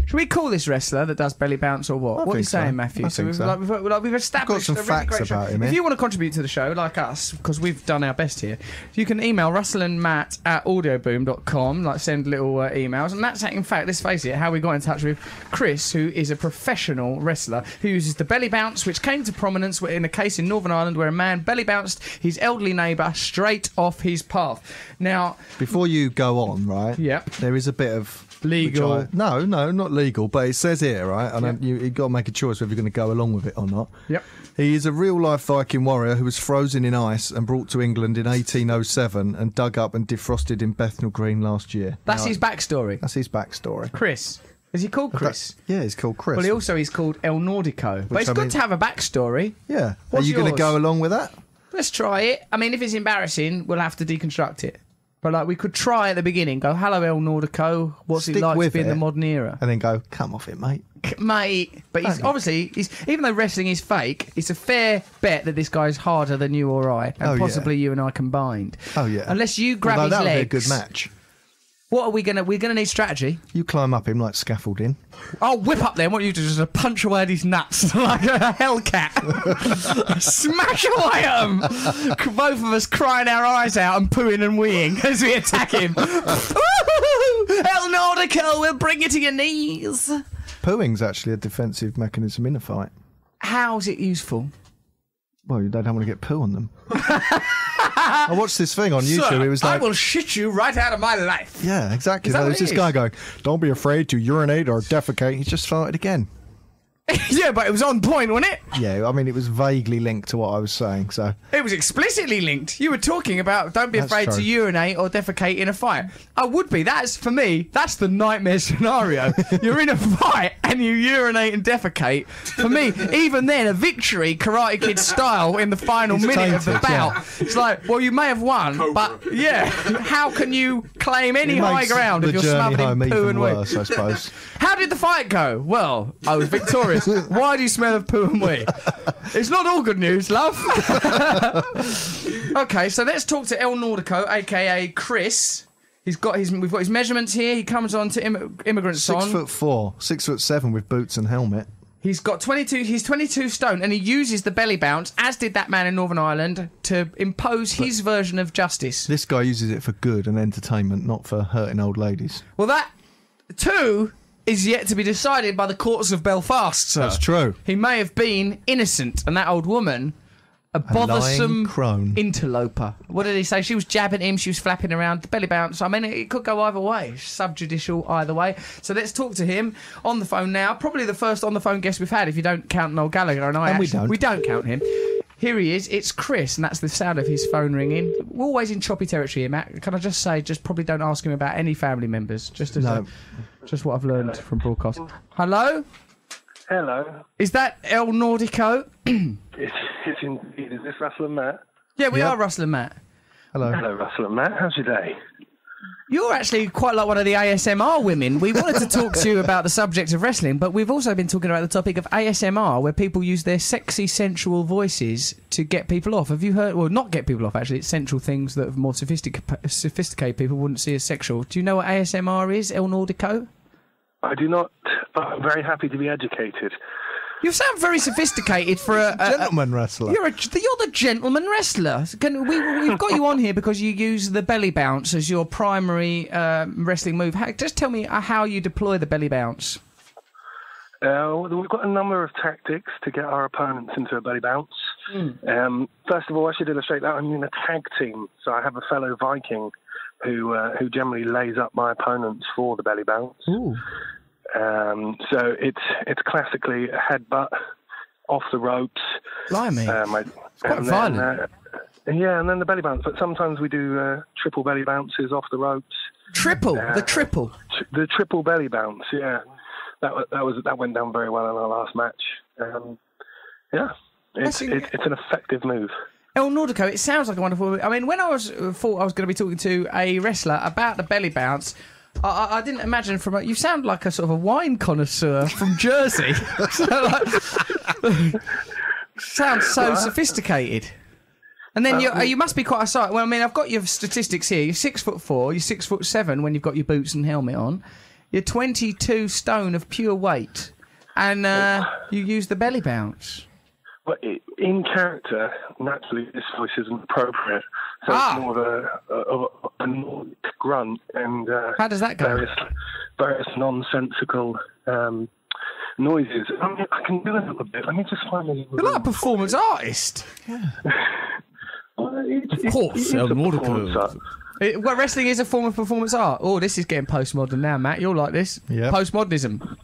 [SPEAKER 1] Should we call this wrestler that does belly bounce or what?
[SPEAKER 3] I
[SPEAKER 1] What are you
[SPEAKER 3] think so.
[SPEAKER 1] saying, Matthew?
[SPEAKER 3] I think
[SPEAKER 1] we've,
[SPEAKER 3] so.
[SPEAKER 1] we've established
[SPEAKER 3] some
[SPEAKER 1] a really
[SPEAKER 3] facts
[SPEAKER 1] great show.
[SPEAKER 3] about him
[SPEAKER 1] If
[SPEAKER 3] here.
[SPEAKER 1] you want to contribute to the show, like us, because we've done our best here, you can email Russell and Matt at audioboom.com, like send little emails. And that's, in fact, let's face it, how we got in touch with Chris, who is a professional wrestler who uses the belly bounce, which came to prominence in a case in Northern Ireland where a man belly bounced his elderly neighbour straight off his path. Now,
[SPEAKER 3] Before you go on, right?
[SPEAKER 1] Yep.
[SPEAKER 3] There is a bit of
[SPEAKER 1] Legal.
[SPEAKER 3] which no, not legal, but it says here, right? And you've got to make a choice whether you're going to go along with it or not.
[SPEAKER 1] Yep.
[SPEAKER 3] He is a real-life Viking warrior who was frozen in ice and brought to England in 1807 and dug up and defrosted in Bethnal Green last year.
[SPEAKER 1] that's
[SPEAKER 3] Now,
[SPEAKER 1] his backstory.
[SPEAKER 3] That's his backstory.
[SPEAKER 1] Chris. Is he called Chris?
[SPEAKER 3] Yeah, he's called Chris.
[SPEAKER 1] Well, he's called El Nordico. But it's
[SPEAKER 3] I
[SPEAKER 1] good
[SPEAKER 3] mean-
[SPEAKER 1] to have a backstory.
[SPEAKER 3] yeah. Are
[SPEAKER 1] What's
[SPEAKER 3] you going to
[SPEAKER 1] yours?
[SPEAKER 3] go along with that?
[SPEAKER 1] Let's try it. I mean, if it's embarrassing, we'll have to deconstruct it. But like, we could try at the beginning. Go, "Hello, El Nordico. What's it
[SPEAKER 3] Stick
[SPEAKER 1] like to
[SPEAKER 3] with
[SPEAKER 1] be in
[SPEAKER 3] it.
[SPEAKER 1] the modern era,
[SPEAKER 3] And then go, come off it, mate.
[SPEAKER 1] mate?" But he's obviously, even though wrestling is fake, it's a fair bet that this guy's harder than you or I, and
[SPEAKER 3] Oh, yeah.
[SPEAKER 1] possibly you and I combined.
[SPEAKER 3] Oh, yeah.
[SPEAKER 1] Unless you grab
[SPEAKER 3] Although
[SPEAKER 1] his
[SPEAKER 3] that would
[SPEAKER 1] legs.
[SPEAKER 3] be a good match.
[SPEAKER 1] What are we gonna? We're gonna need strategy.
[SPEAKER 3] You climb up him like scaffolding.
[SPEAKER 1] I'll whip up there. I want you to just punch away at his nuts like a Hellcat. Smash away at him. Both of us crying our eyes out and pooing and weeing as we attack him. El Nordico will bring you to your knees.
[SPEAKER 3] Pooing's actually a defensive mechanism in a fight.
[SPEAKER 1] How's it useful?
[SPEAKER 3] Well, they don't want to get poo on them. I watched this thing on YouTube.
[SPEAKER 1] Sir,
[SPEAKER 3] It was
[SPEAKER 1] I
[SPEAKER 3] like,
[SPEAKER 1] will shit you right out of my life.
[SPEAKER 3] yeah, exactly.
[SPEAKER 1] Is that
[SPEAKER 3] There
[SPEAKER 1] what
[SPEAKER 3] was
[SPEAKER 1] it
[SPEAKER 3] this
[SPEAKER 1] is?
[SPEAKER 3] guy going, "Don't be afraid to urinate or defecate." He just farted again.
[SPEAKER 1] Yeah, but it was on point, wasn't it?
[SPEAKER 3] Yeah, I mean, it was vaguely linked to what I was saying. So
[SPEAKER 1] It was explicitly linked. You were talking about don't be
[SPEAKER 3] That's
[SPEAKER 1] afraid
[SPEAKER 3] true.
[SPEAKER 1] to urinate or defecate in a fight. I would be. That's, for me, that's the nightmare scenario. You're in a fight and you urinate and defecate. For me, even then, a victory, Karate Kid style, in the final
[SPEAKER 3] It's
[SPEAKER 1] minute of the
[SPEAKER 3] tainted,
[SPEAKER 1] bout.
[SPEAKER 3] yeah.
[SPEAKER 1] It's like, well, you may have won, but yeah, how can you claim any
[SPEAKER 3] it
[SPEAKER 1] high
[SPEAKER 3] makes
[SPEAKER 1] ground
[SPEAKER 3] the
[SPEAKER 1] if you're
[SPEAKER 3] journey
[SPEAKER 1] smothered
[SPEAKER 3] home
[SPEAKER 1] in poo
[SPEAKER 3] even
[SPEAKER 1] and wee?
[SPEAKER 3] worse, I suppose.
[SPEAKER 1] How did the fight go? Well, I was victorious. Why do you smell of poo and wee? It's not all good news, love. Okay, so let's talk to El Nordico, aka Chris. We've got his measurements here. He comes on to immigrant song.
[SPEAKER 3] 6'4", 6'7" with boots and helmet.
[SPEAKER 1] He's got 22. He's 22 stone, and he uses the belly bounce, as did that man in Northern Ireland, to impose his version of justice.
[SPEAKER 3] This guy uses it for good and entertainment, not for hurting old ladies.
[SPEAKER 1] Well, that too is yet to be decided by the courts of Belfast, sir.
[SPEAKER 3] That's true.
[SPEAKER 1] He may have been innocent, and that old woman, a bothersome
[SPEAKER 3] lying crone.
[SPEAKER 1] interloper. What did he say? She was jabbing him, she was flapping around, the belly bounce. I mean, it could go either way. Subjudicial either way. So let's talk to him on the phone now. Probably the first on the phone guest we've had, if you don't count Noel Gallagher. And we don't count him. Here he is. It's Chris, and that's the sound of his phone ringing. We're always in choppy territory here, Matt. Can I just say, just probably don't ask him about any family members. Just what I've learned from broadcast. Hello?
[SPEAKER 6] Hello.
[SPEAKER 1] Is that El Nordico?
[SPEAKER 6] It's indeed. Is this Russell and Matt?
[SPEAKER 1] Yeah, we
[SPEAKER 3] Yep.
[SPEAKER 1] are Russell and Matt.
[SPEAKER 3] Hello.
[SPEAKER 6] Hello, Russell and Matt. How's your day?
[SPEAKER 1] You're actually quite like one of the ASMR women. We wanted to talk to you about the subject of wrestling, but we've also been talking about the topic of ASMR, where people use their sexy, sensual voices to get people off. Have you heard? Well, not get people off, actually. It's sensual things that more sophisticated people wouldn't see as sexual. Do you know what ASMR is, El Nordico?
[SPEAKER 6] I do not, but I'm very happy to be educated.
[SPEAKER 1] You sound very sophisticated for a
[SPEAKER 3] Gentleman wrestler.
[SPEAKER 1] You're the gentleman wrestler. We've got you on here because you use the belly bounce as your primary wrestling move. Just tell me how you deploy the belly bounce.
[SPEAKER 6] We've got a number of tactics to get our opponents into a belly bounce. First of all, I should illustrate that I'm in a tag team, so I have a fellow Viking who generally lays up my opponents for the belly bounce.
[SPEAKER 1] Ooh.
[SPEAKER 6] So it's classically a headbutt off the ropes.
[SPEAKER 1] Blimey. It's quite
[SPEAKER 6] and
[SPEAKER 1] violent.
[SPEAKER 6] And then the belly bounce. But sometimes we do triple belly bounces off the ropes.
[SPEAKER 1] The triple.
[SPEAKER 6] The triple belly bounce. Yeah, that went down very well in our last match. It's an effective move.
[SPEAKER 1] El Nordico, it sounds like a wonderful... I mean, when I thought I was going to be talking to a wrestler about the belly bounce, I didn't imagine you sound like a sort of a wine connoisseur from Jersey. Sounds so sophisticated. And then you must be quite a sight. Well, I mean, I've got your statistics here. You're 6'4", you're 6'7" when you've got your boots and helmet on. You're 22 stone of pure weight, and you use the belly bounce.
[SPEAKER 6] But in character, naturally, this voice isn't appropriate. So it's more of a Nordic grunt and
[SPEAKER 1] how does that go?
[SPEAKER 6] Various nonsensical noises. I mean, I can do a little bit. Let me just find a little bit.
[SPEAKER 1] You're like a performance artist.
[SPEAKER 6] Yeah.
[SPEAKER 1] Of course, El Nordico. Well, wrestling is a form of performance art. Oh, this is getting postmodern now, Matt. You'll like this.
[SPEAKER 3] Yeah.
[SPEAKER 1] Postmodernism.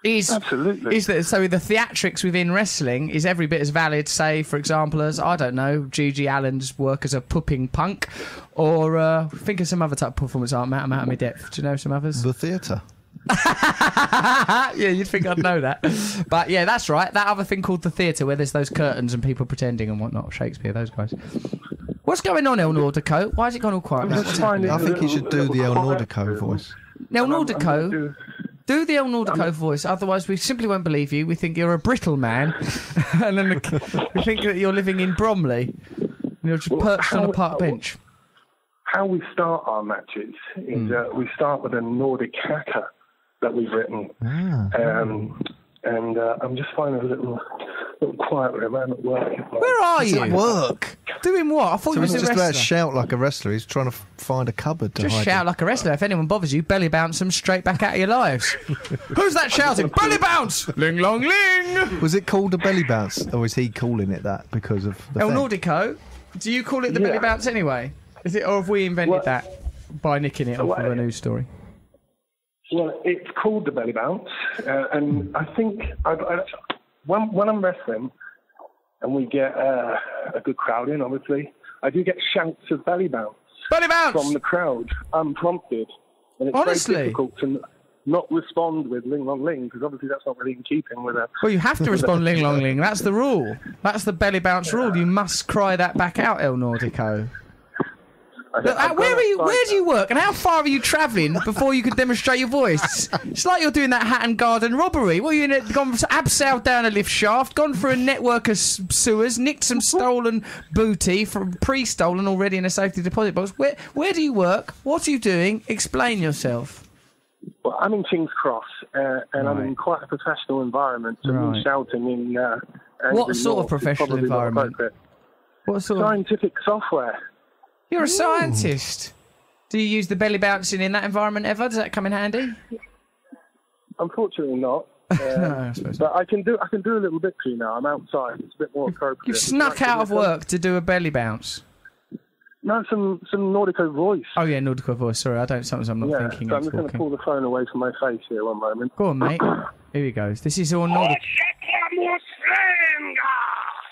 [SPEAKER 6] Absolutely.
[SPEAKER 1] So the theatrics within wrestling is every bit as valid, say, for example, as, I don't know, Gigi Allen's work as a pupping punk, or think of some other type of performance art, Matt. I'm out of my depth. Do you know some others?
[SPEAKER 3] The theatre.
[SPEAKER 1] Yeah, you'd think I'd know that. But yeah, that's right. That other thing called the theatre, where there's those curtains and people pretending and whatnot. Shakespeare, those guys. What's going on, El Nordico? Why has it gone all quiet?
[SPEAKER 3] I think you should do the El Nordico voice.
[SPEAKER 1] El Nordico... Do the El Nordico voice, otherwise we simply won't believe you. We think you're a brittle man, and then we think that you're living in Bromley. And you're just perched on a park bench.
[SPEAKER 6] How we start our matches is we start with a Nordic hacker that we've written. And I'm just finding a little quiet room. I'm at work.
[SPEAKER 1] Where are you?
[SPEAKER 3] At work.
[SPEAKER 1] Doing what? I thought
[SPEAKER 3] So
[SPEAKER 1] he was
[SPEAKER 3] he's
[SPEAKER 1] a
[SPEAKER 3] just about
[SPEAKER 1] wrestler.
[SPEAKER 3] to shout like a wrestler. He's trying to find a cupboard to
[SPEAKER 1] Just
[SPEAKER 3] hide
[SPEAKER 1] shout
[SPEAKER 3] in.
[SPEAKER 1] like a wrestler. If anyone bothers you, belly bounce them straight back out of your lives. Who's that shouting? Belly bounce! Ling long ling!
[SPEAKER 3] Was it called a belly bounce, or is he calling it that because of the
[SPEAKER 1] El
[SPEAKER 3] thing?
[SPEAKER 1] Nordico, do you call it the belly bounce anyway? Is it, or have we invented that by nicking it off of a news story?
[SPEAKER 6] Well, it's called the belly bounce, and I think when I'm wrestling and we get a good crowd in, obviously, I do get shouts of belly bounce
[SPEAKER 1] Belly bounce!
[SPEAKER 6] from the crowd, unprompted. And it's
[SPEAKER 1] Honestly?
[SPEAKER 6] very difficult to not respond with ling long ling, because obviously that's not really in keeping with a...
[SPEAKER 1] Well, you have to respond ling long ling. That's the rule. That's the belly bounce rule. You must cry that back out, El Nordico. Look, where do you work, and how far are you travelling before you can demonstrate your voice? It's like you're doing that Hatton Garden robbery. Well, you've gone abseiled down a lift shaft, gone through a network of sewers, nicked some stolen booty from pre-stolen already in a safety deposit box. Where do you work? What are you doing? Explain yourself.
[SPEAKER 6] Well, I'm in King's Cross, and I'm in quite a professional environment, so me shouting in...
[SPEAKER 1] What sort of professional environment? What sort of...
[SPEAKER 6] Scientific software.
[SPEAKER 1] You're a scientist. Do you use the belly bouncing in that environment ever? Does that come in handy?
[SPEAKER 6] Unfortunately not.
[SPEAKER 1] No, I suppose not.
[SPEAKER 6] But I can do a little bit too now. I'm outside. It's a bit more appropriate.
[SPEAKER 1] You've snuck out of work to do a belly bounce.
[SPEAKER 6] No, some Nordico voice.
[SPEAKER 1] Oh yeah, Nordico voice. Sorry, sometimes I'm not thinking.
[SPEAKER 6] So I'm just going to pull the phone away from my face here one moment.
[SPEAKER 1] Go on, mate. Here he goes. This is all Nordic.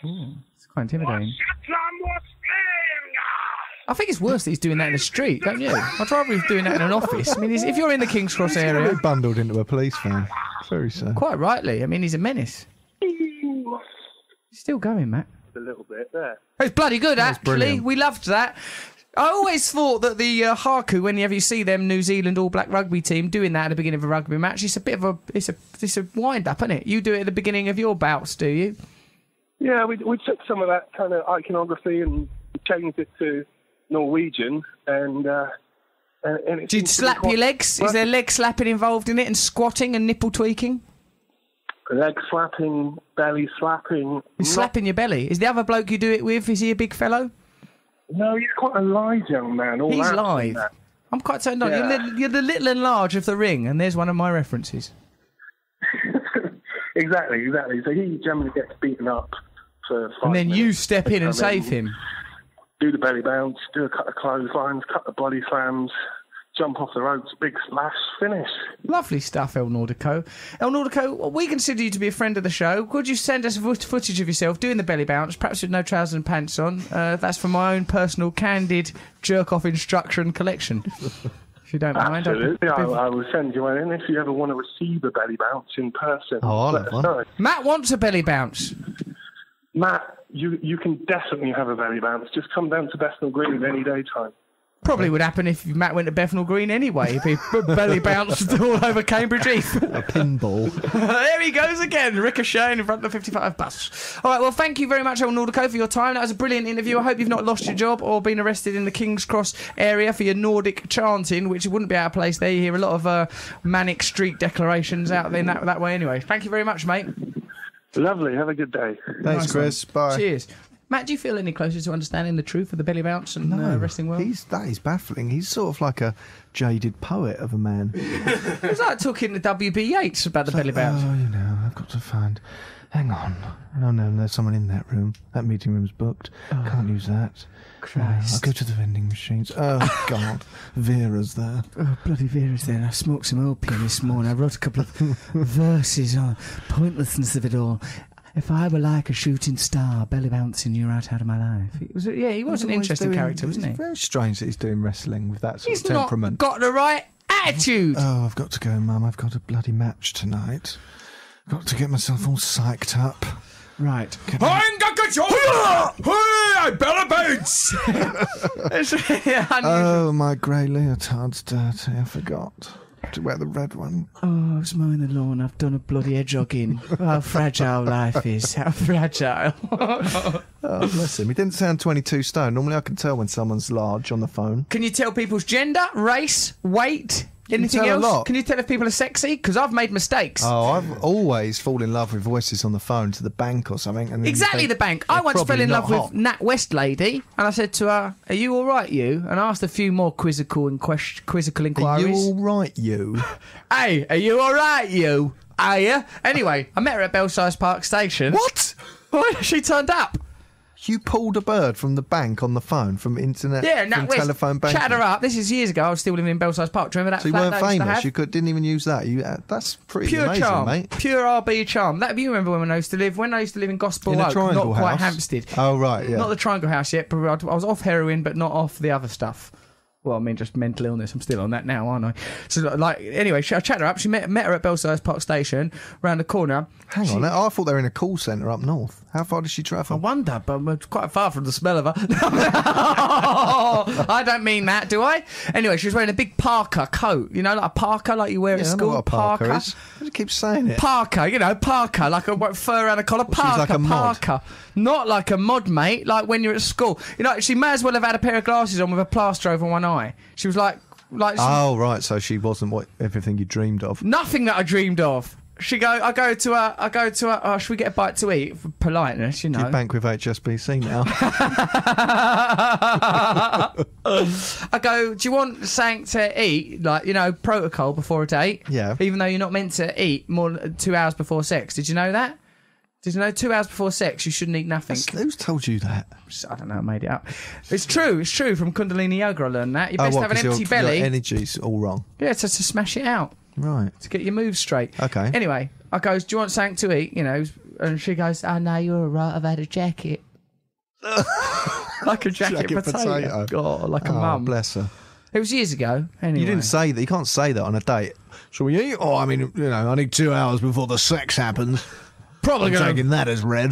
[SPEAKER 1] It's quite intimidating. I think it's worse that he's doing that in the street, don't you? I'd rather he's doing that in an office. I mean, if you're in the King's Cross area...
[SPEAKER 3] bundled into a police van. Very sad.
[SPEAKER 1] Quite rightly. I mean, he's a menace. He's still going, Matt.
[SPEAKER 6] A little bit there.
[SPEAKER 1] It's bloody good, actually.
[SPEAKER 3] brilliant.
[SPEAKER 1] We loved that. I always thought that the Haku, whenever you see them New Zealand All Black rugby team doing that at the beginning of a rugby match, it's a bit of a it's a wind up, isn't it? You do it at the beginning of your bouts, do you?
[SPEAKER 6] Yeah, we took some of that kind of iconography and changed it to Norwegian, and it
[SPEAKER 1] Do you slap your legs? Is there leg slapping involved in it, and squatting and nipple tweaking?
[SPEAKER 6] Leg slapping, belly slapping.
[SPEAKER 1] You're slapping your belly. Is the other bloke you do it with, is he a big fellow?
[SPEAKER 6] No, he's quite a lithe young man. All
[SPEAKER 1] He's
[SPEAKER 6] that
[SPEAKER 1] live.
[SPEAKER 6] and that.
[SPEAKER 1] I'm quite turned on.
[SPEAKER 6] Yeah.
[SPEAKER 1] You're the little and large of the ring, and there's one of my references.
[SPEAKER 6] Exactly. So he generally gets beaten up for 5
[SPEAKER 1] And then
[SPEAKER 6] minutes.
[SPEAKER 1] you step in and
[SPEAKER 6] then
[SPEAKER 1] save him.
[SPEAKER 6] Do the belly bounce, do a couple of clotheslines, cut the body slams, jump off the ropes, big splash, finish.
[SPEAKER 1] Lovely stuff, El Nordico. El Nordico, we consider you to be a friend of the show. Could you send us footage of yourself doing the belly bounce, perhaps with no trousers and pants on? That's for my own personal, candid, jerk-off instruction collection. If you don't mind.
[SPEAKER 6] Absolutely, I will send you one in if you ever want to receive a belly bounce in person.
[SPEAKER 3] Oh, I'll
[SPEAKER 6] let
[SPEAKER 3] have
[SPEAKER 6] us
[SPEAKER 3] one.
[SPEAKER 6] know.
[SPEAKER 1] Matt wants a belly bounce.
[SPEAKER 6] Matt, you can definitely have a belly bounce. Just come down to Bethnal Green any daytime.
[SPEAKER 1] Probably would happen if Matt went to Bethnal Green anyway. He'd be belly bounced all over Cambridge Heath.
[SPEAKER 3] A pinball.
[SPEAKER 1] There he goes again, ricocheting in front of the 55 bus. All right, well, thank you very much, El Nordico, for your time. That was a brilliant interview. I hope you've not lost your job or been arrested in the King's Cross area for your Nordic chanting, which wouldn't be out of place there. You hear a lot of manic street declarations out there that way anyway. Thank you very much, mate.
[SPEAKER 6] Lovely. Have a good day.
[SPEAKER 3] Thanks,
[SPEAKER 1] Nice
[SPEAKER 3] Chris. Bye.
[SPEAKER 1] Cheers. Matt, do you feel any closer to understanding the truth of the belly bounce and wrestling world?
[SPEAKER 3] That is baffling. He's sort of like a jaded poet of a man.
[SPEAKER 1] It's like talking to W.B. Yeats about the belly bounce.
[SPEAKER 3] Oh, I've got to find... Hang on. Oh, no, there's someone in that room. That meeting room's booked. Can't use that.
[SPEAKER 1] Christ.
[SPEAKER 3] I'll go to the vending machines. Oh, God. Vera's there.
[SPEAKER 1] Oh, bloody Vera's there. I smoked some opium this morning. I wrote a couple of verses on pointlessness of it all. If I were like a shooting star, belly bouncing you right out of my life. He was an interesting character, wasn't he?
[SPEAKER 3] It's very strange that he's doing wrestling with that sort
[SPEAKER 1] He's
[SPEAKER 3] of temperament.
[SPEAKER 1] not got the right attitude.
[SPEAKER 3] Oh, I've got to go, Mum. I've got a bloody match tonight. Got to get myself all psyched up.
[SPEAKER 1] Right.
[SPEAKER 4] Belly bounce!
[SPEAKER 1] It's really unusual.
[SPEAKER 3] Oh, my grey leotard's dirty. I forgot to wear the red one.
[SPEAKER 1] Oh, I was mowing the lawn. I've done a bloody hedgehog in. How fragile life is. How fragile.
[SPEAKER 3] Oh, bless him. He didn't sound 22 stone. Normally I can tell when someone's large on the phone.
[SPEAKER 1] Can you tell people's gender, race, weight, Anything
[SPEAKER 3] tell a
[SPEAKER 1] else?
[SPEAKER 3] lot.
[SPEAKER 1] Can you tell if people are sexy? Because I've made mistakes.
[SPEAKER 3] Oh, I've always fallen in love with voices on the phone to the bank or something. And then
[SPEAKER 1] Exactly,
[SPEAKER 3] you
[SPEAKER 1] the
[SPEAKER 3] think
[SPEAKER 1] bank. I
[SPEAKER 3] they're
[SPEAKER 1] once fell
[SPEAKER 3] probably
[SPEAKER 1] in love
[SPEAKER 3] not
[SPEAKER 1] with
[SPEAKER 3] hot.
[SPEAKER 1] Nat West lady, and I said to her, "Are you all right, you?" And I asked a few more quizzical
[SPEAKER 3] Are
[SPEAKER 1] inquiries.
[SPEAKER 3] you all right, you?
[SPEAKER 1] Hey, are you all right, you? Are you? Anyway, I met her at Belsize Park Station.
[SPEAKER 3] What?
[SPEAKER 1] She turned up.
[SPEAKER 3] You pulled a bird from the bank on the phone, from internet,
[SPEAKER 1] Yeah,
[SPEAKER 3] from
[SPEAKER 1] Nat West
[SPEAKER 3] telephone banking?
[SPEAKER 1] chatted her up. This is years ago. I was still living in Belsize Park. Do you remember that
[SPEAKER 3] So you
[SPEAKER 1] flat
[SPEAKER 3] weren't
[SPEAKER 1] that I used to
[SPEAKER 3] famous.
[SPEAKER 1] have?
[SPEAKER 3] You didn't even use that. That's pretty
[SPEAKER 1] Pure
[SPEAKER 3] amazing,
[SPEAKER 1] charm,
[SPEAKER 3] mate.
[SPEAKER 1] pure RB charm. That you remember when I used to live in Gospel
[SPEAKER 3] In a
[SPEAKER 1] Oak,
[SPEAKER 3] triangle
[SPEAKER 1] not quite
[SPEAKER 3] house?
[SPEAKER 1] Hampstead.
[SPEAKER 3] Oh right, yeah.
[SPEAKER 1] Not the Triangle House yet, but I was off heroin, but not off the other stuff. Well, I mean, just mental illness. I'm still on that now, aren't I? So, anyway, I chatted her up. She met her at Belsize Park Station, round the corner.
[SPEAKER 3] Hang on, I thought they were in a call centre up north. How far did she
[SPEAKER 1] I
[SPEAKER 3] travel?
[SPEAKER 1] wonder, but I'm quite far from the smell of her. I don't mean that, do I? Anyway, she was wearing a big parka coat. You know, like a parka, like you wear at
[SPEAKER 3] I know
[SPEAKER 1] school.
[SPEAKER 3] what a parka is. Why do you keep saying it?
[SPEAKER 1] Parka, parka, like a fur around a collar.
[SPEAKER 3] she's like
[SPEAKER 1] Parka,
[SPEAKER 3] a mod?
[SPEAKER 1] parka. Not like a mod, mate, like when you're at school. She may as well have had a pair of glasses on with a plaster over one eye. She was
[SPEAKER 3] Oh right, so she wasn't everything you dreamed of.
[SPEAKER 1] nothing that I dreamed of. I go to her, oh, should we get a bite to eat? For politeness, you know.
[SPEAKER 3] You bank with HSBC now.
[SPEAKER 1] I go, do you want something to eat? Protocol before a date?
[SPEAKER 3] Yeah.
[SPEAKER 1] Even though you're not meant to eat more than 2 hours before sex. Did you know that? Did you know 2 hours before sex you shouldn't eat nothing?
[SPEAKER 3] Who's told you that?
[SPEAKER 1] I don't know, I made it up. It's true from Kundalini Yoga I learned that. You best have an
[SPEAKER 3] 'cause
[SPEAKER 1] empty
[SPEAKER 3] your
[SPEAKER 1] belly.
[SPEAKER 3] energy's all wrong.
[SPEAKER 1] Yeah, to smash it out.
[SPEAKER 3] Right.
[SPEAKER 1] To get your moves straight.
[SPEAKER 3] Okay.
[SPEAKER 1] Anyway, I goes, do you want something to eat? And she goes, oh no, you're all right, I've had a jacket. Like a jacket potato. God, like a mum.
[SPEAKER 3] Bless her.
[SPEAKER 1] It was years ago. Anyway.
[SPEAKER 3] You didn't say that. You can't say that on a date. Shall we eat? Oh, I mean, I need 2 hours before the sex happens.
[SPEAKER 1] Probably
[SPEAKER 3] I'm
[SPEAKER 1] going
[SPEAKER 3] taking that as read.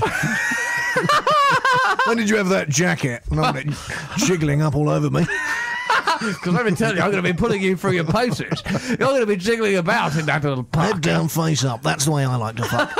[SPEAKER 3] When did you have that jacket? Jiggling up all over me.
[SPEAKER 1] Because let me tell you, I'm going to be putting you through your paces. You're going to be jiggling about in that little park.
[SPEAKER 3] Head down, face up. That's the way I like to fuck.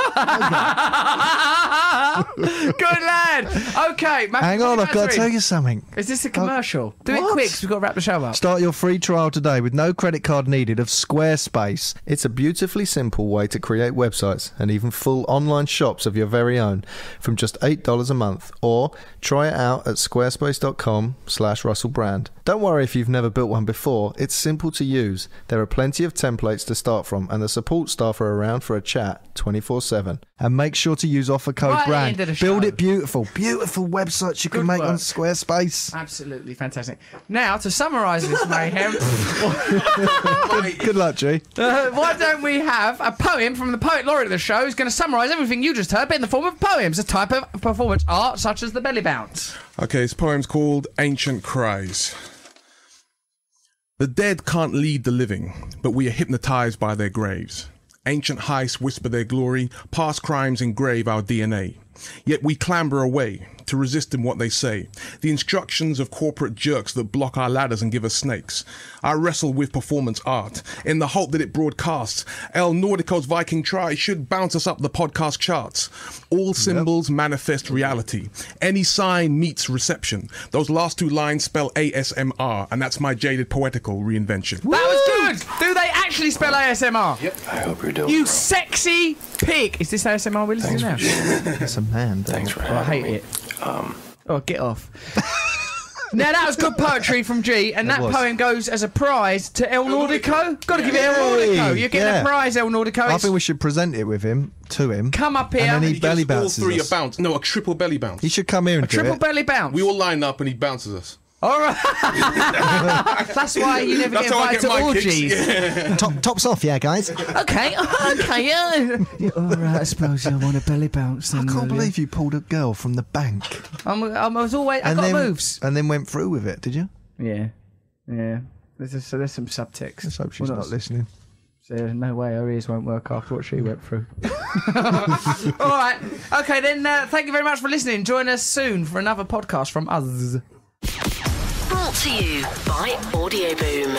[SPEAKER 1] Good lad. Okay, Matthew,
[SPEAKER 3] Hang on, I've got to
[SPEAKER 1] Catherine.
[SPEAKER 3] tell you something.
[SPEAKER 1] Is this a commercial? Do it
[SPEAKER 3] what?
[SPEAKER 1] quick, 'cause we've got to wrap the show up.
[SPEAKER 3] Start your free trial today with no credit card needed of Squarespace. It's a beautifully simple way to create websites and even full online shops of your very own from just $8 a month. Or try it out at squarespace.com/Russel Brand. Don't worry if you've never built one before. It's simple to use. There are plenty of templates to start from, and the support staff are around for a chat 24/7. And make sure to use offer code
[SPEAKER 1] Right at the
[SPEAKER 3] BRAND.
[SPEAKER 1] end of the
[SPEAKER 3] Build
[SPEAKER 1] show.
[SPEAKER 3] it beautiful. Beautiful websites you can
[SPEAKER 1] Good
[SPEAKER 3] make on
[SPEAKER 1] work.
[SPEAKER 3] Squarespace.
[SPEAKER 1] Absolutely fantastic. Now, to summarise this mayhem,
[SPEAKER 3] Good luck, G.
[SPEAKER 1] why don't we have a poem from the poet laureate of the show who's going to summarise everything you just heard, but in the form of poems, a type of performance art such as the belly bounce.
[SPEAKER 2] Okay, this poem's called Ancient Cries. The dead can't lead the living, but we are hypnotized by their graves. Ancient heists whisper their glory, past crimes engrave our DNA. Yet we clamber away to resist in what they say. The instructions of corporate jerks that block our ladders and give us snakes. I wrestle with performance art in the hope that it broadcasts. El Nordico's Viking try should bounce us up the podcast charts. All symbols manifest reality. Any sign meets reception. Those last two lines spell ASMR, and that's my jaded poetical reinvention.
[SPEAKER 1] That was good! Do they actually spell ASMR?
[SPEAKER 2] Yep.
[SPEAKER 7] I hope you're doing
[SPEAKER 1] You
[SPEAKER 7] well.
[SPEAKER 1] sexy pig! Is this ASMR we're listening to now?
[SPEAKER 3] That's a man.
[SPEAKER 7] Thanks for
[SPEAKER 1] Oh, I
[SPEAKER 7] having
[SPEAKER 1] hate
[SPEAKER 7] me.
[SPEAKER 1] it. Oh, get off. Now, that was good poetry from G, and that
[SPEAKER 3] was.
[SPEAKER 1] poem goes as a prize to El Nordico. Got to give it El
[SPEAKER 3] Yay!
[SPEAKER 1] Nordico. You're getting
[SPEAKER 3] Yeah.
[SPEAKER 1] a prize, El Nordico.
[SPEAKER 3] I
[SPEAKER 1] It's-
[SPEAKER 3] think we should present it to him.
[SPEAKER 1] Come up here.
[SPEAKER 3] And then
[SPEAKER 2] He
[SPEAKER 3] he belly
[SPEAKER 2] gives all
[SPEAKER 3] bounces
[SPEAKER 2] three
[SPEAKER 3] us.
[SPEAKER 2] a bounce. No, a triple belly bounce.
[SPEAKER 3] He should come here and do
[SPEAKER 1] Triple
[SPEAKER 3] it.
[SPEAKER 1] belly bounce.
[SPEAKER 2] We all line up and he bounces us.
[SPEAKER 1] All right. That's why you never
[SPEAKER 2] That's
[SPEAKER 1] get
[SPEAKER 2] how I
[SPEAKER 1] invited to
[SPEAKER 2] get my kicks.
[SPEAKER 1] orgies.
[SPEAKER 2] Yeah.
[SPEAKER 3] Tops off, yeah, guys.
[SPEAKER 1] Okay, yeah. All right, I suppose I want a belly bounce.
[SPEAKER 3] I
[SPEAKER 1] Then,
[SPEAKER 3] can't
[SPEAKER 1] will
[SPEAKER 3] believe you pulled a girl from the bank
[SPEAKER 1] I was always. I got moves.
[SPEAKER 3] and then went through with it. Did you?
[SPEAKER 1] Yeah. There's some subtext.
[SPEAKER 3] Let's hope she's
[SPEAKER 1] Well,
[SPEAKER 3] not listening.
[SPEAKER 1] There's no way her ears won't work after what she went through. All right. Okay, then thank you very much for listening. Join us soon for another podcast from us.
[SPEAKER 8] Brought to you by Audio Boom.